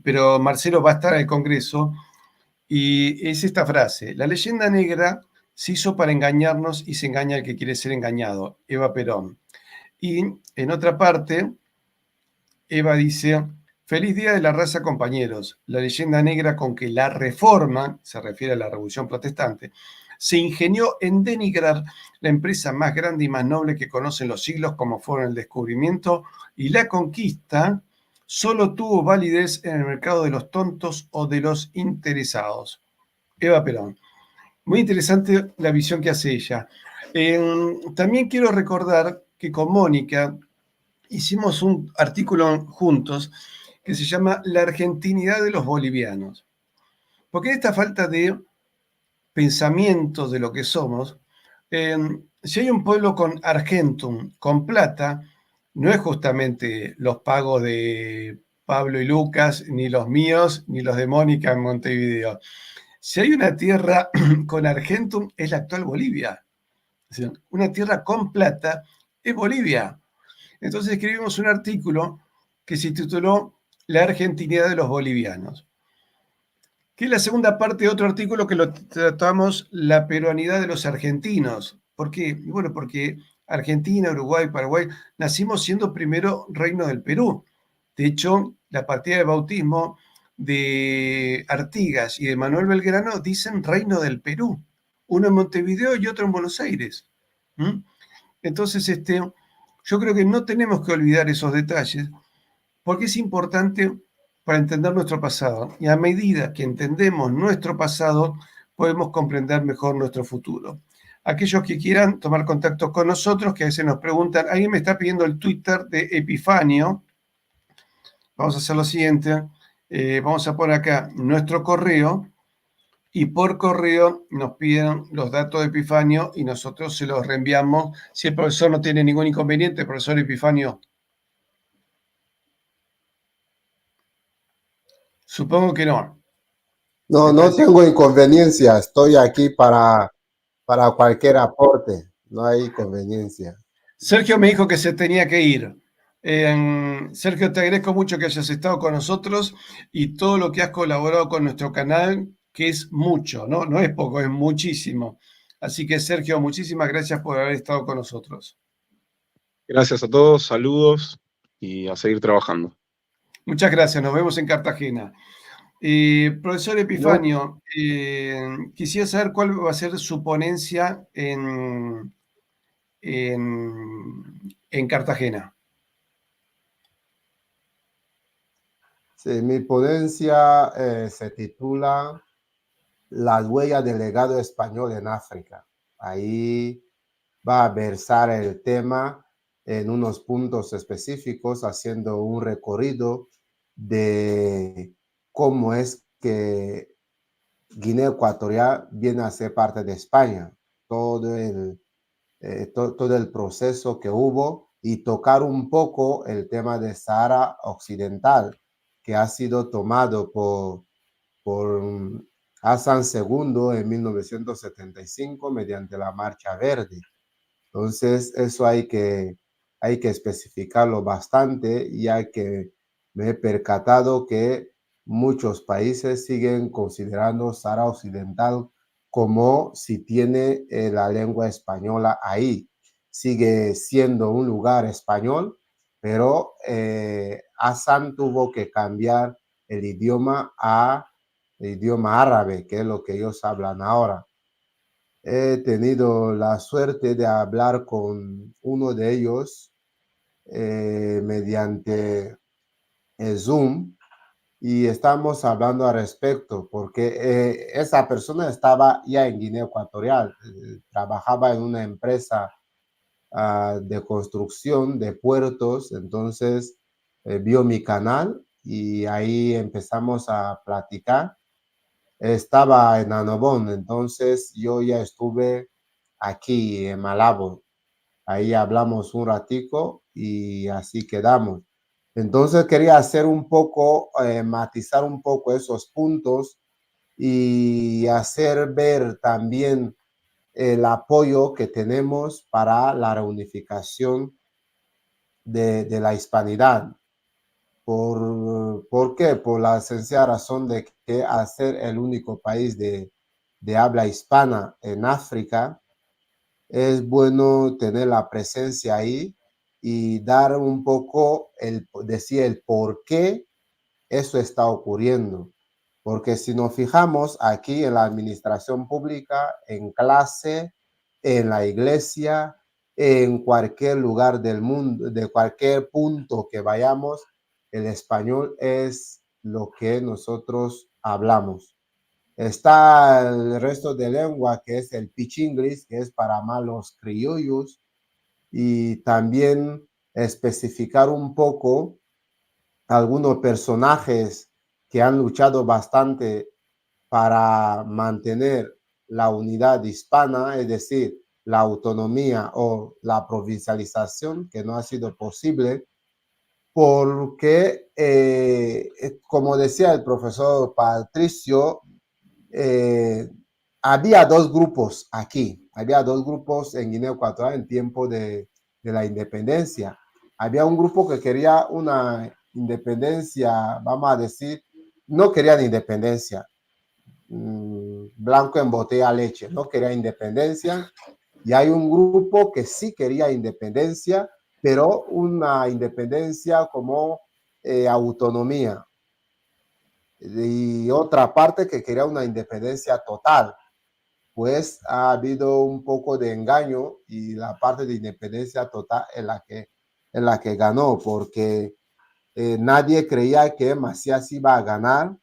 Pero Marcelo va a estar en el Congreso y es esta frase: la leyenda negra se hizo para engañarnos y se engaña al que quiere ser engañado. Eva Perón. Y en otra parte, Eva dice: feliz día de la raza, compañeros. La leyenda negra con que la Reforma, se refiere a la Revolución Protestante, se ingenió en denigrar la empresa más grande y más noble que conocen los siglos, como fueron el descubrimiento y la conquista, solo tuvo validez en el mercado de los tontos o de los interesados. Eva Perón. Muy interesante la visión que hace ella. También quiero recordar que con Mónica hicimos un artículo juntos que se llama La argentinidad de los bolivianos. Porque esta falta de pensamiento de lo que somos, si hay un pueblo con argentum, con plata, no es justamente los pagos de Pablo y Lucas, ni los míos, ni los de Mónica en Montevideo. Si hay una tierra con argentum, es la actual Bolivia. Es decir, una tierra con plata es Bolivia. Entonces escribimos un artículo que se tituló La argentinidad de los bolivianos, que es la segunda parte de otro artículo que lo tratamos, la peruanidad de los argentinos. ¿Por qué? Bueno, porque Argentina, Uruguay, Paraguay, nacimos siendo primero reino del Perú. De hecho, la partida de bautismo de Artigas y de Manuel Belgrano dicen reino del Perú, uno en Montevideo y otro en Buenos Aires. Entonces, yo creo que no tenemos que olvidar esos detalles, porque es importante para entender nuestro pasado. Y a medida que entendemos nuestro pasado, podemos comprender mejor nuestro futuro. Aquellos que quieran tomar contacto con nosotros, que a veces nos preguntan, alguien me está pidiendo el Twitter de Epifanio. Vamos a hacer lo siguiente, vamos a poner acá nuestro correo, y por correo nos piden los datos de Epifanio y nosotros se los reenviamos. Si el profesor no tiene ningún inconveniente, profesor Epifanio. Supongo que no. No, no tengo inconveniencia. Estoy aquí para cualquier aporte. No hay inconveniencia. Sergio me dijo que se tenía que ir. Sergio, te agradezco mucho que hayas estado con nosotros y todo lo que has colaborado con nuestro canal, que es mucho, ¿no? No es poco, es muchísimo. Así que, Sergio, muchísimas gracias por haber estado con nosotros. Gracias a todos, saludos y a seguir trabajando. Muchas gracias, nos vemos en Cartagena. Profesor Epifanio, quisiera saber cuál va a ser su ponencia en Cartagena. Sí, mi ponencia se titula Las huellas del legado español en África. Ahí va a versar el tema en unos puntos específicos, haciendo un recorrido de cómo es que Guinea Ecuatorial viene a ser parte de España, todo el proceso que hubo, y tocar un poco el tema de Sahara Occidental, que ha sido tomado por Hassan II en 1975 mediante la Marcha Verde. Entonces, eso hay que especificarlo bastante, ya que me he percatado que muchos países siguen considerando Sahara Occidental como si tiene la lengua española ahí. Sigue siendo un lugar español, pero Hassan tuvo que cambiar el idioma a el idioma árabe, que es lo que ellos hablan ahora. He tenido la suerte de hablar con uno de ellos mediante Zoom y estamos hablando al respecto porque esa persona estaba ya en Guinea Ecuatorial, trabajaba en una empresa de construcción de puertos, entonces vio mi canal y ahí empezamos a platicar. Estaba en Annobón, entonces yo ya estuve aquí en Malabo. Ahí hablamos un ratico y así quedamos. Entonces quería hacer un poco, matizar un poco esos puntos y hacer ver también el apoyo que tenemos para la reunificación de la hispanidad. ¿Por qué? Por la sencilla razón de que al ser el único país de habla hispana en África, es bueno tener la presencia ahí y dar un poco, decir el por qué eso está ocurriendo. Porque si nos fijamos aquí en la administración pública, en clase, en la iglesia, en cualquier lugar del mundo, de cualquier punto que vayamos, el español es lo que nosotros hablamos. Está el resto de lengua, que es el Pichinglis, que es para más los criollos, y también especificar un poco algunos personajes que han luchado bastante para mantener la unidad hispana, es decir, la autonomía o la provincialización, que no ha sido posible, porque, como decía el profesor Patricio, había dos grupos aquí, había dos grupos en Guinea Ecuatorial en tiempo de la independencia. Había un grupo que quería una independencia, vamos a decir, no querían independencia, blanco en botella leche, no quería independencia, y hay un grupo que sí quería independencia, pero una independencia como autonomía, y otra parte que quería una independencia total. Pues ha habido un poco de engaño y la parte de independencia total en la que ganó, porque nadie creía que Macías iba a ganar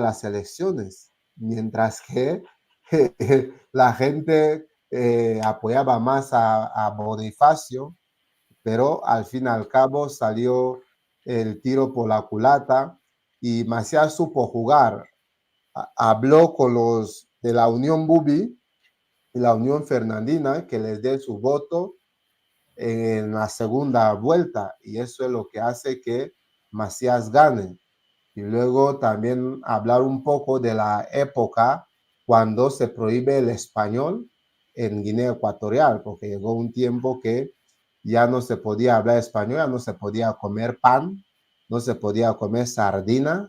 las elecciones, mientras que la gente apoyaba más a Bonifacio, pero al fin y al cabo salió el tiro por la culata y Macías supo jugar. Habló con los de la Unión Bubi y la Unión Fernandina que les dé su voto en la segunda vuelta, y eso es lo que hace que Macías gane. Y luego también hablar un poco de la época cuando se prohíbe el español en Guinea Ecuatorial, porque llegó un tiempo que ya no se podía hablar español, ya no se podía comer pan, no se podía comer sardina,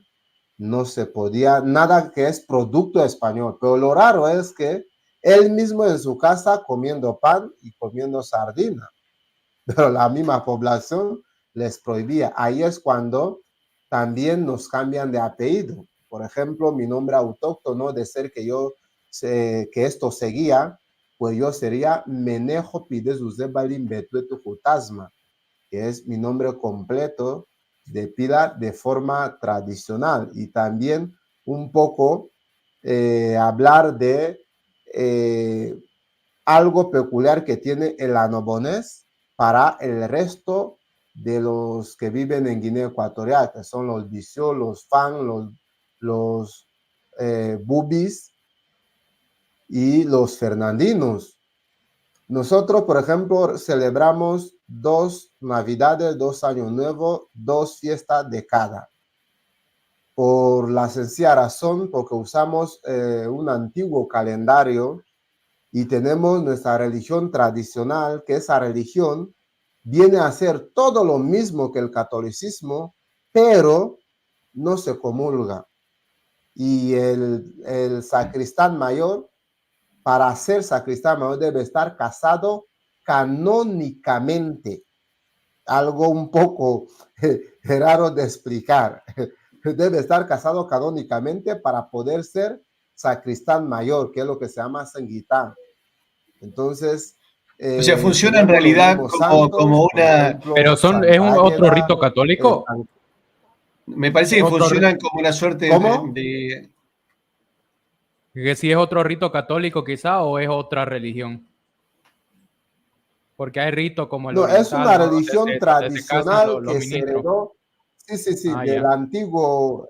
no se podía, nada que es producto español. Pero lo raro es que él mismo en su casa comiendo pan y comiendo sardina, pero la misma población les prohibía. Ahí es cuando también nos cambian de apellido. Por ejemplo, mi nombre autóctono, de ser que yo que esto seguía, pues yo sería Menejo Pidezuzebalin Betuetu Jutasma, que es mi nombre completo de pila de forma tradicional. Y también un poco hablar de algo peculiar que tiene el annobonés para el resto de los que viven en Guinea Ecuatorial, que son los Bisio, los Fan, los Bubis y los Fernandinos. Nosotros, por ejemplo, celebramos 2 Navidades, 2 Años Nuevos, 2 fiestas de cada. Por la sencilla razón, porque usamos un antiguo calendario y tenemos nuestra religión tradicional, que esa religión viene a ser todo lo mismo que el catolicismo, pero no se comulga. Y el sacristán mayor, para ser sacristán mayor, debe estar casado canónicamente. algo un poco raro de explicar. Debe estar casado canónicamente para poder ser sacristán mayor, que es lo que se llama sanguitán. Entonces, O sea, funciona en tenemos los realidad mismos como, santos, como por una... ejemplo, Pero es un Santa otro Águeda, rito católico. Me parece que Otro funcionan como una suerte ¿Cómo? Que si es otro rito católico quizá o es otra religión. Porque hay ritos como el No, es oriental, una ¿no? religión Donde se casan tradicional los que se ministros. heredó, sí, Ah, del ya. antiguo,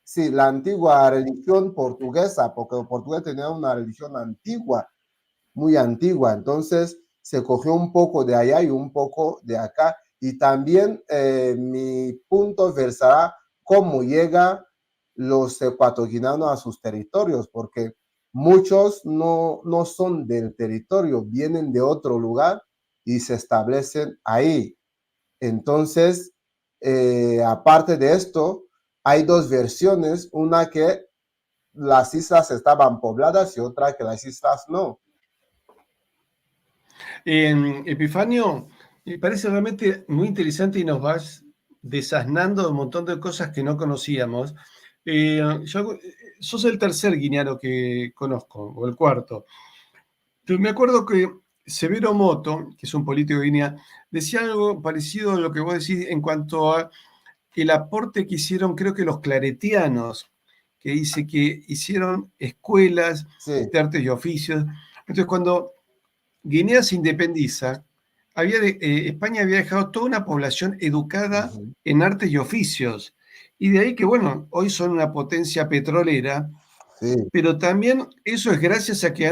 sí, la antigua religión portuguesa, porque los portugueses tenían una religión antigua, muy antigua. Entonces se cogió un poco de allá y un poco de acá. Y también mi punto versará cómo llega los ecuatoguineanos a sus territorios, porque muchos no son del territorio, vienen de otro lugar y se establecen ahí. Entonces, aparte de esto, hay dos versiones, una que las islas estaban pobladas y otra que las islas no. Epifanio, me parece realmente muy interesante y nos vas desasnando de un montón de cosas que no conocíamos. Sos el tercer guineano que conozco, o el cuarto. Pero me acuerdo que Severo Moto, que es un político guineano, decía algo parecido a lo que vos decís en cuanto a el aporte que hicieron, creo que los claretianos, que dice que hicieron escuelas Sí. de artes y oficios. Entonces, cuando Guinea se independiza, España había dejado toda una población educada en artes y oficios. Y de ahí que, bueno, hoy son una potencia petrolera, Sí. pero también eso es gracias a que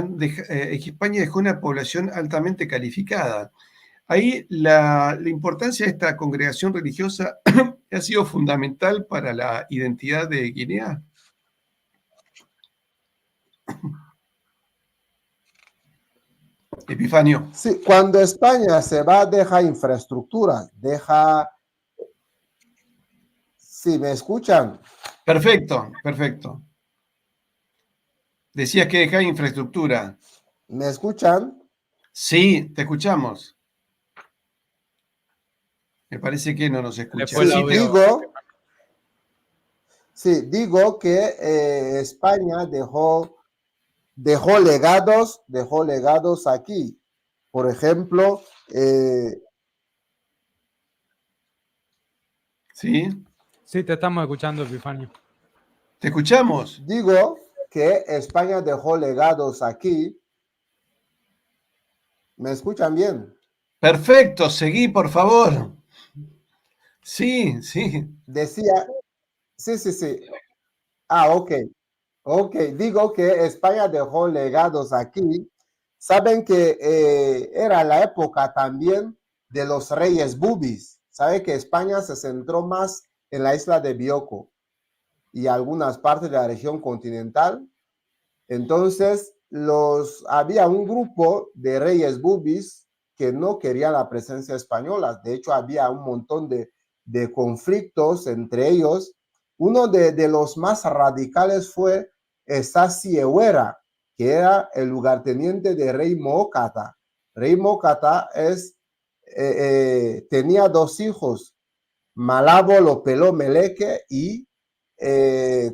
España dejó una población altamente calificada. Ahí la importancia de esta congregación religiosa ha sido fundamental para la identidad de Guinea. Epifanio. Sí, cuando España se va, deja infraestructura, deja... Sí, ¿me escuchan? Perfecto, perfecto. Decías que deja infraestructura. ¿Me escuchan? Sí, te escuchamos. Me parece que no nos escucha. Después Sí, la veo. digo que España dejó legados aquí. Por ejemplo, ¿Sí? Sí, te estamos escuchando, Epifanio. ¿Te escuchamos? digo que España dejó legados aquí. ¿Me escuchan bien? Perfecto, seguí, por favor. Sí, sí. Decía, sí. Ah, ok. Digo que España dejó legados aquí. Saben que era la época también de los reyes bubis. Sabe que España se centró más en la isla de Bioko y algunas partes de la región continental. Entonces, había un grupo de reyes bubis que no querían la presencia española. De hecho, había un montón de conflictos entre ellos. Uno de los más radicales fue Sasi Ewera, que era el lugarteniente de Rey Moocata. Rey Moocata tenía dos hijos, Malabo Lopelo Meleque y,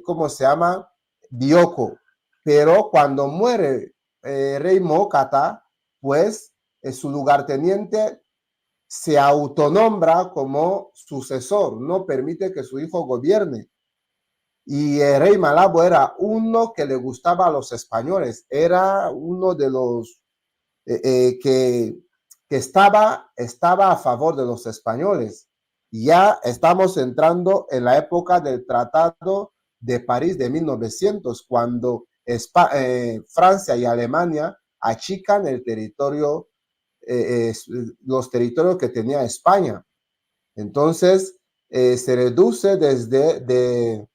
¿cómo se llama? Bioko. Pero cuando muere Rey Moocata, pues su lugarteniente se autonombra como sucesor, no permite que su hijo gobierne. Y el rey Malabo era uno que le gustaba a los españoles, era uno de los que estaba a favor de los españoles. Ya estamos entrando en la época del Tratado de París de 1900, cuando Francia y Alemania achican el territorio, los territorios que tenía España. Entonces, se reduce de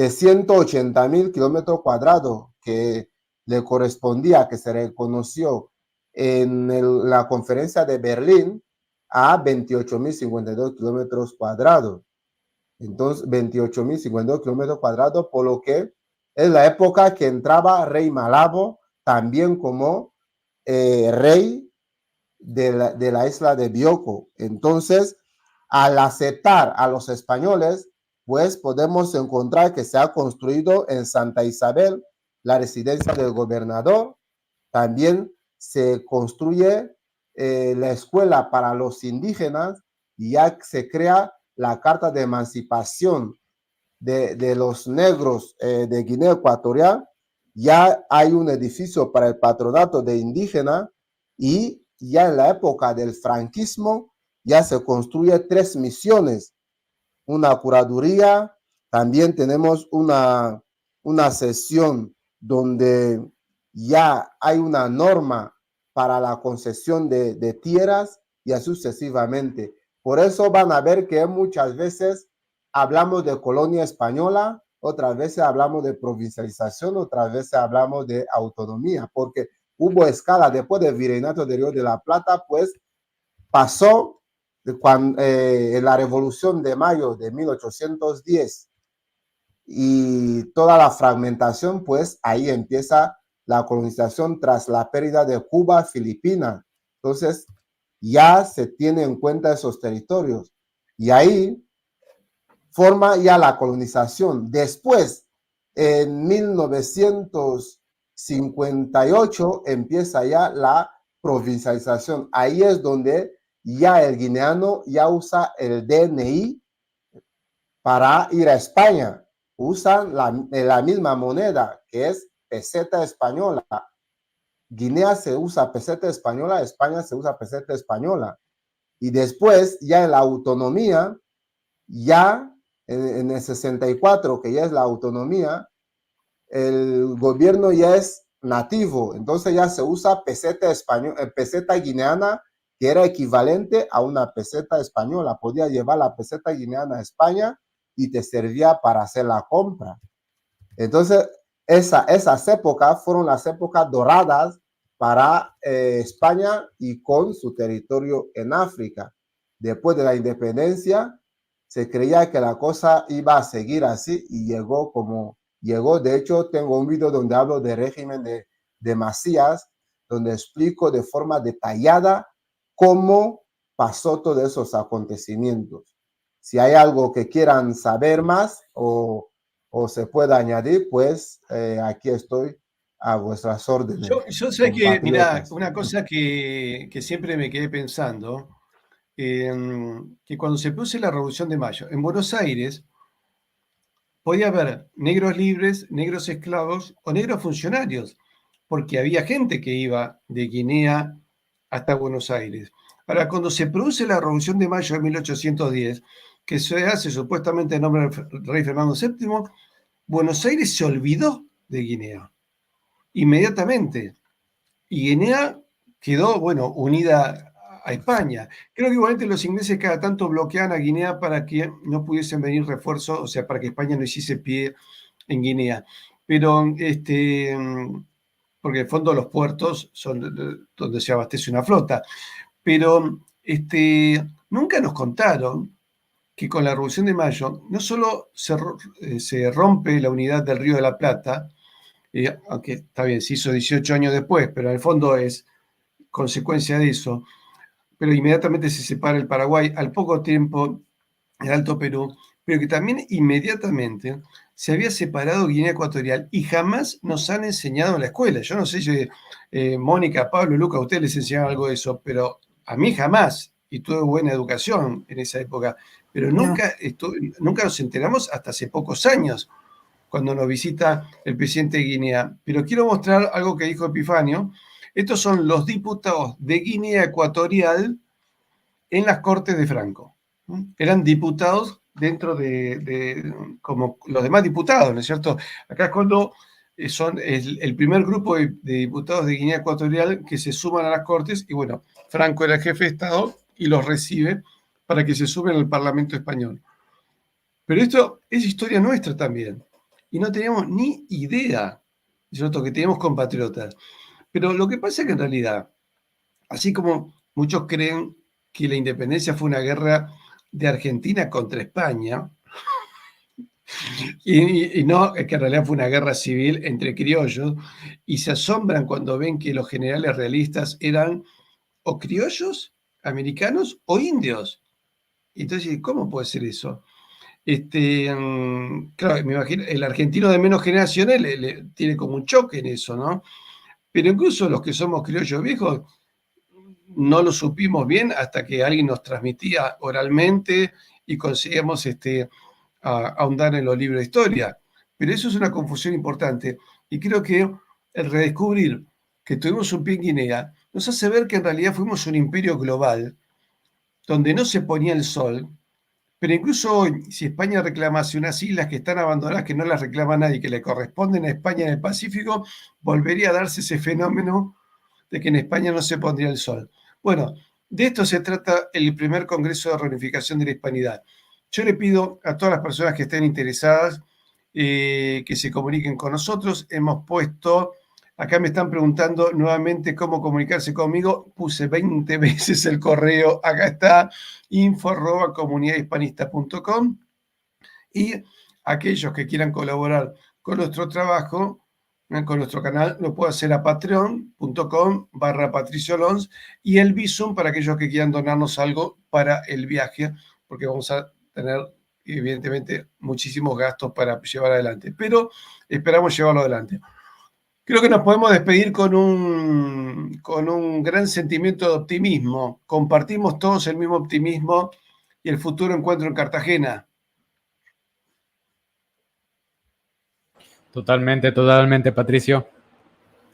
180,000 kilómetros cuadrados que le correspondía, que se reconoció en la conferencia de Berlín, a 28,052 kilómetros cuadrados. Entonces, 28,052 kilómetros cuadrados, por lo que es la época que entraba Rey Malabo también como rey de la isla de Bioko. Entonces, al aceptar a los españoles, pues podemos encontrar que se ha construido en Santa Isabel la residencia del gobernador. También se construye la escuela para los indígenas y ya se crea la Carta de Emancipación de los negros de Guinea Ecuatorial. Ya hay un edificio para el patronato de indígena y ya en la época del franquismo ya se construye 3 misiones, una curaduría, también tenemos una sesión donde ya hay una norma para la concesión de tierras y así sucesivamente. Por eso van a ver que muchas veces hablamos de colonia española, otras veces hablamos de provincialización, otras veces hablamos de autonomía, porque hubo escala después del Virreinato de Río de la Plata, pues pasó en la Revolución de Mayo de 1810 y toda la fragmentación, pues ahí empieza la colonización tras la pérdida de Cuba, Filipinas. Entonces, ya se tiene en cuenta esos territorios y ahí forma ya la colonización. Después, en 1958, empieza ya la provincialización. Ahí es donde ya el guineano ya usa el DNI para ir a España. Usan la misma moneda, que es peseta española. Guinea se usa peseta española, España se usa peseta española. Y después, ya en la autonomía, ya en el 64, que ya es la autonomía, el gobierno ya es nativo, entonces ya se usa peseta peseta guineana, que era equivalente a una peseta española. Podía llevar la peseta guineana a España y te servía para hacer la compra. Entonces, esas épocas fueron las épocas doradas para España y con su territorio en África. Después de la independencia, se creía que la cosa iba a seguir así y llegó como llegó. De hecho, tengo un video donde hablo del régimen de Macías, donde explico de forma detallada cómo pasó todos esos acontecimientos. Si hay algo que quieran saber más o se pueda añadir, pues aquí estoy a vuestras órdenes. Yo sé que, mira, una cosa que siempre me quedé pensando, que cuando se produce la Revolución de Mayo, en Buenos Aires podía haber negros libres, negros esclavos o negros funcionarios, porque había gente que iba de Guinea hasta Buenos Aires. Ahora, cuando se produce la Revolución de Mayo de 1810, que se hace supuestamente en nombre del rey Fernando VII, Buenos Aires se olvidó de Guinea inmediatamente. Y Guinea quedó, bueno, unida a España. Creo que igualmente los ingleses cada tanto bloqueaban a Guinea para que no pudiesen venir refuerzos, o sea, para que España no hiciese pie en Guinea. Pero, porque en el fondo los puertos son donde se abastece una flota. Pero nunca nos contaron que con la Revolución de Mayo no solo se rompe la unidad del Río de la Plata, aunque está bien, se hizo 18 años después, pero en el fondo es consecuencia de eso, pero inmediatamente se separa el Paraguay, al poco tiempo el Alto Perú, pero que también inmediatamente se había separado Guinea Ecuatorial y jamás nos han enseñado en la escuela. Yo no sé si Mónica, Pablo, Luca, a ustedes les enseñaron algo de eso, pero a mí jamás, y tuve buena educación en esa época, pero nunca nos enteramos hasta hace pocos años, cuando nos visita el presidente de Guinea. Pero quiero mostrar algo que dijo Epifanio. Estos son los diputados de Guinea Ecuatorial en las Cortes de Franco. Eran diputados dentro de como los demás diputados, ¿no es cierto? Acá es cuando son el primer grupo de diputados de Guinea Ecuatorial que se suman a las Cortes, y bueno, Franco era el jefe de Estado y los recibe para que se sumen al Parlamento español. Pero esto es historia nuestra también. Y no teníamos ni idea, ¿cierto?, que teníamos compatriotas. Pero lo que pasa es que en realidad, así como muchos creen que la independencia fue una guerra de Argentina contra España, y no, que en realidad fue una guerra civil entre criollos, y se asombran cuando ven que los generales realistas eran o criollos, americanos o indios. Entonces, ¿cómo puede ser eso? Claro, me imagino, el argentino de menos generaciones tiene como un choque en eso, ¿no? Pero incluso los que somos criollos viejos, no lo supimos bien hasta que alguien nos transmitía oralmente y conseguíamos ahondar en los libros de historia. Pero eso es una confusión importante. Y creo que el redescubrir que tuvimos un pie en Guinea nos hace ver que en realidad fuimos un imperio global donde no se ponía el sol. Pero incluso hoy, si España reclamase unas islas que están abandonadas, que no las reclama nadie, que le corresponden a España en el Pacífico, volvería a darse ese fenómeno de que en España no se pondría el sol. Bueno, de esto se trata el primer Congreso de Reunificación de la Hispanidad. Yo le pido a todas las personas que estén interesadas que se comuniquen con nosotros. Hemos puesto, acá me están preguntando nuevamente cómo comunicarse conmigo. Puse 20 veces el correo, acá está, info@comunidadhispanista.com. Y aquellos que quieran colaborar con nuestro trabajo, con nuestro canal, lo puedo hacer a patreon.com/Patricio Lons, y el Bizum para aquellos que quieran donarnos algo para el viaje, porque vamos a tener evidentemente muchísimos gastos para llevar adelante, pero esperamos llevarlo adelante. Creo que nos podemos despedir con un gran sentimiento de optimismo. Compartimos todos el mismo optimismo y el futuro encuentro en Cartagena. Totalmente, Patricio.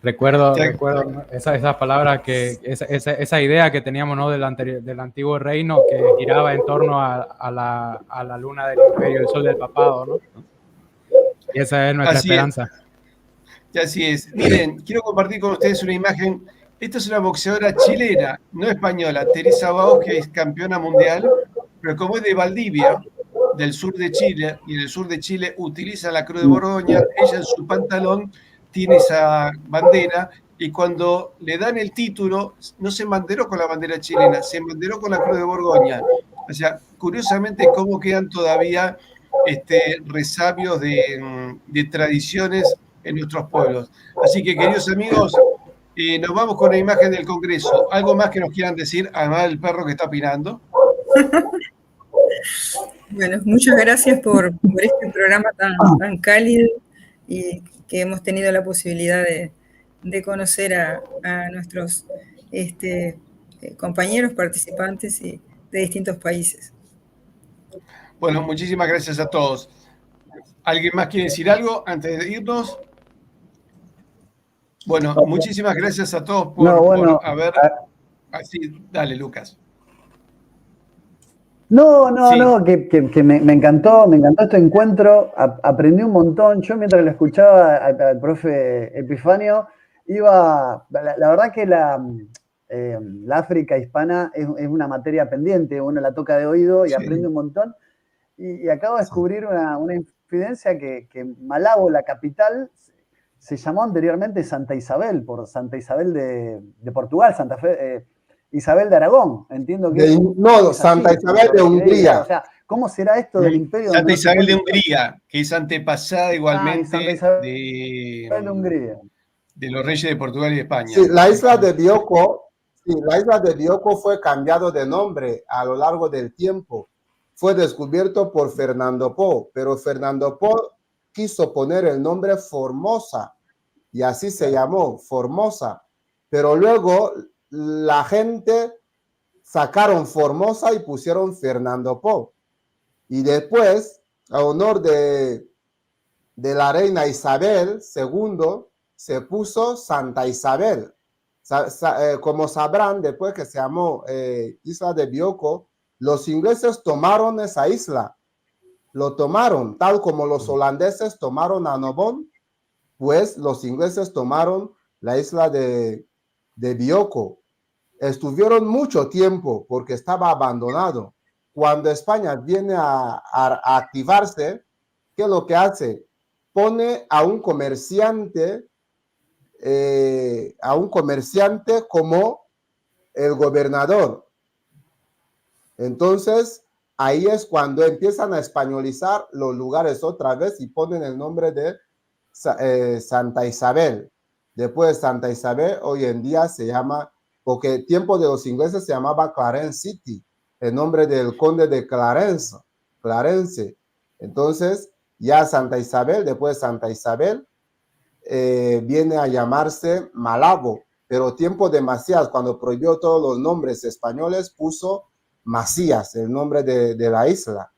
Recuerdo esas palabras, esa idea que teníamos, ¿no? del antiguo reino que giraba en torno a la luna del imperio, el sol del papado, ¿no? Y esa es nuestra esperanza. Y así es. Miren, quiero compartir con ustedes una imagen. Esta es una boxeadora chilena, no española, Teresa Baos, que es campeona mundial, pero como es de Valdivia, del sur de Chile, y en el sur de Chile utiliza la Cruz de Borgoña, ella en su pantalón tiene esa bandera, y cuando le dan el título, no se embanderó con la bandera chilena, se embanderó con la Cruz de Borgoña. O sea, curiosamente, cómo quedan todavía resabios de tradiciones en nuestros pueblos. Así que, queridos amigos, nos vamos con la imagen del Congreso. ¿Algo más que nos quieran decir, además del perro que está opinando? Bueno, muchas gracias por este programa tan cálido y que hemos tenido la posibilidad de conocer a nuestros compañeros participantes de distintos países. Bueno, muchísimas gracias a todos. ¿Alguien más quiere decir algo antes de irnos? Bueno, muchísimas gracias a todos por haber... Así, dale, Lucas. No, que me encantó este encuentro, aprendí un montón. Yo mientras lo escuchaba al profe Epifanio, la verdad que la África hispana es una materia pendiente, uno la toca de oído y aprende un montón. Y acabo de descubrir una infidencia que Malabo, la capital, se llamó anteriormente Santa Isabel, por Santa Isabel de Portugal, Santa Fe... Isabel de Aragón, entiendo que... Santa Isabel de Hungría. O sea, ¿cómo será esto del imperio? Santa Isabel de Hungría, que es antepasada igualmente de Hungría. De los reyes de Portugal y de España. Sí, la isla de Bioko fue cambiado de nombre a lo largo del tiempo. Fue descubierto por Fernando Po, pero Fernando Po quiso poner el nombre Formosa y así se llamó, Formosa. Pero luego la gente sacaron Formosa y pusieron Fernando Po. Y después, a honor de la reina Isabel II, se puso Santa Isabel. Como sabrán, después que se llamó Isla de Bioko, los ingleses tomaron esa isla. Lo tomaron, tal como los holandeses tomaron Annobón, pues los ingleses tomaron la isla de Bioko. Estuvieron mucho tiempo porque estaba abandonado. Cuando España viene a activarse, ¿qué es lo que hace? Pone a un comerciante como el gobernador. Entonces, ahí es cuando empiezan a españolizar los lugares otra vez y ponen el nombre de Santa Isabel. Después de Santa Isabel, hoy en día se llama porque tiempo de los ingleses se llamaba Clarence City, el nombre del conde de Clarence. Entonces, ya Santa Isabel, después de Santa Isabel, viene a llamarse Malabo, pero tiempo de Macías, cuando prohibió todos los nombres españoles, puso Macías, el nombre de la isla.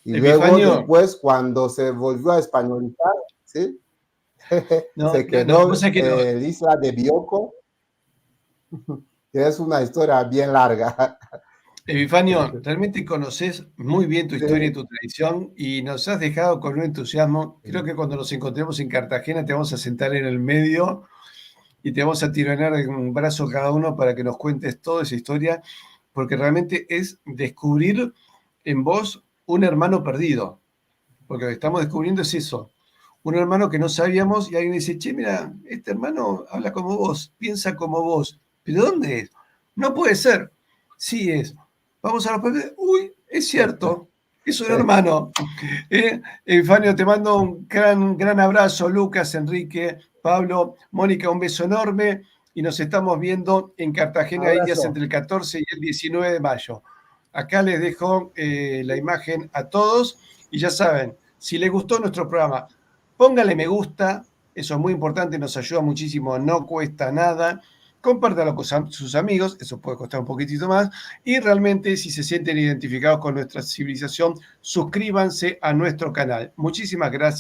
Y luego después, cuando se volvió a españolizar, ¿sí? Se quedó la isla de Bioko, que es una historia bien larga. Epifanio, realmente conoces muy bien tu historia y tu tradición y nos has dejado con un entusiasmo. Creo que cuando nos encontremos en Cartagena te vamos a sentar en el medio y te vamos a tironear un brazo cada uno para que nos cuentes toda esa historia, porque realmente es descubrir en vos un hermano perdido, porque lo que estamos descubriendo es eso, un hermano que no sabíamos y alguien dice, che, mira, este hermano habla como vos, piensa como vos, ¿pero dónde es? No puede ser. Sí es. Vamos a los papeles. Uy, es cierto, es un hermano. Epifanio, te mando un gran abrazo, Lucas, Enrique, Pablo, Mónica, un beso enorme y nos estamos viendo en Cartagena Indias entre el 14 y el 19 de mayo. Acá les dejo la imagen a todos y ya saben, si les gustó nuestro programa, póngale me gusta, eso es muy importante, nos ayuda muchísimo, no cuesta nada. Compártalo con sus amigos, eso puede costar un poquitito más. Y realmente, si se sienten identificados con nuestra civilización, suscríbanse a nuestro canal. Muchísimas gracias.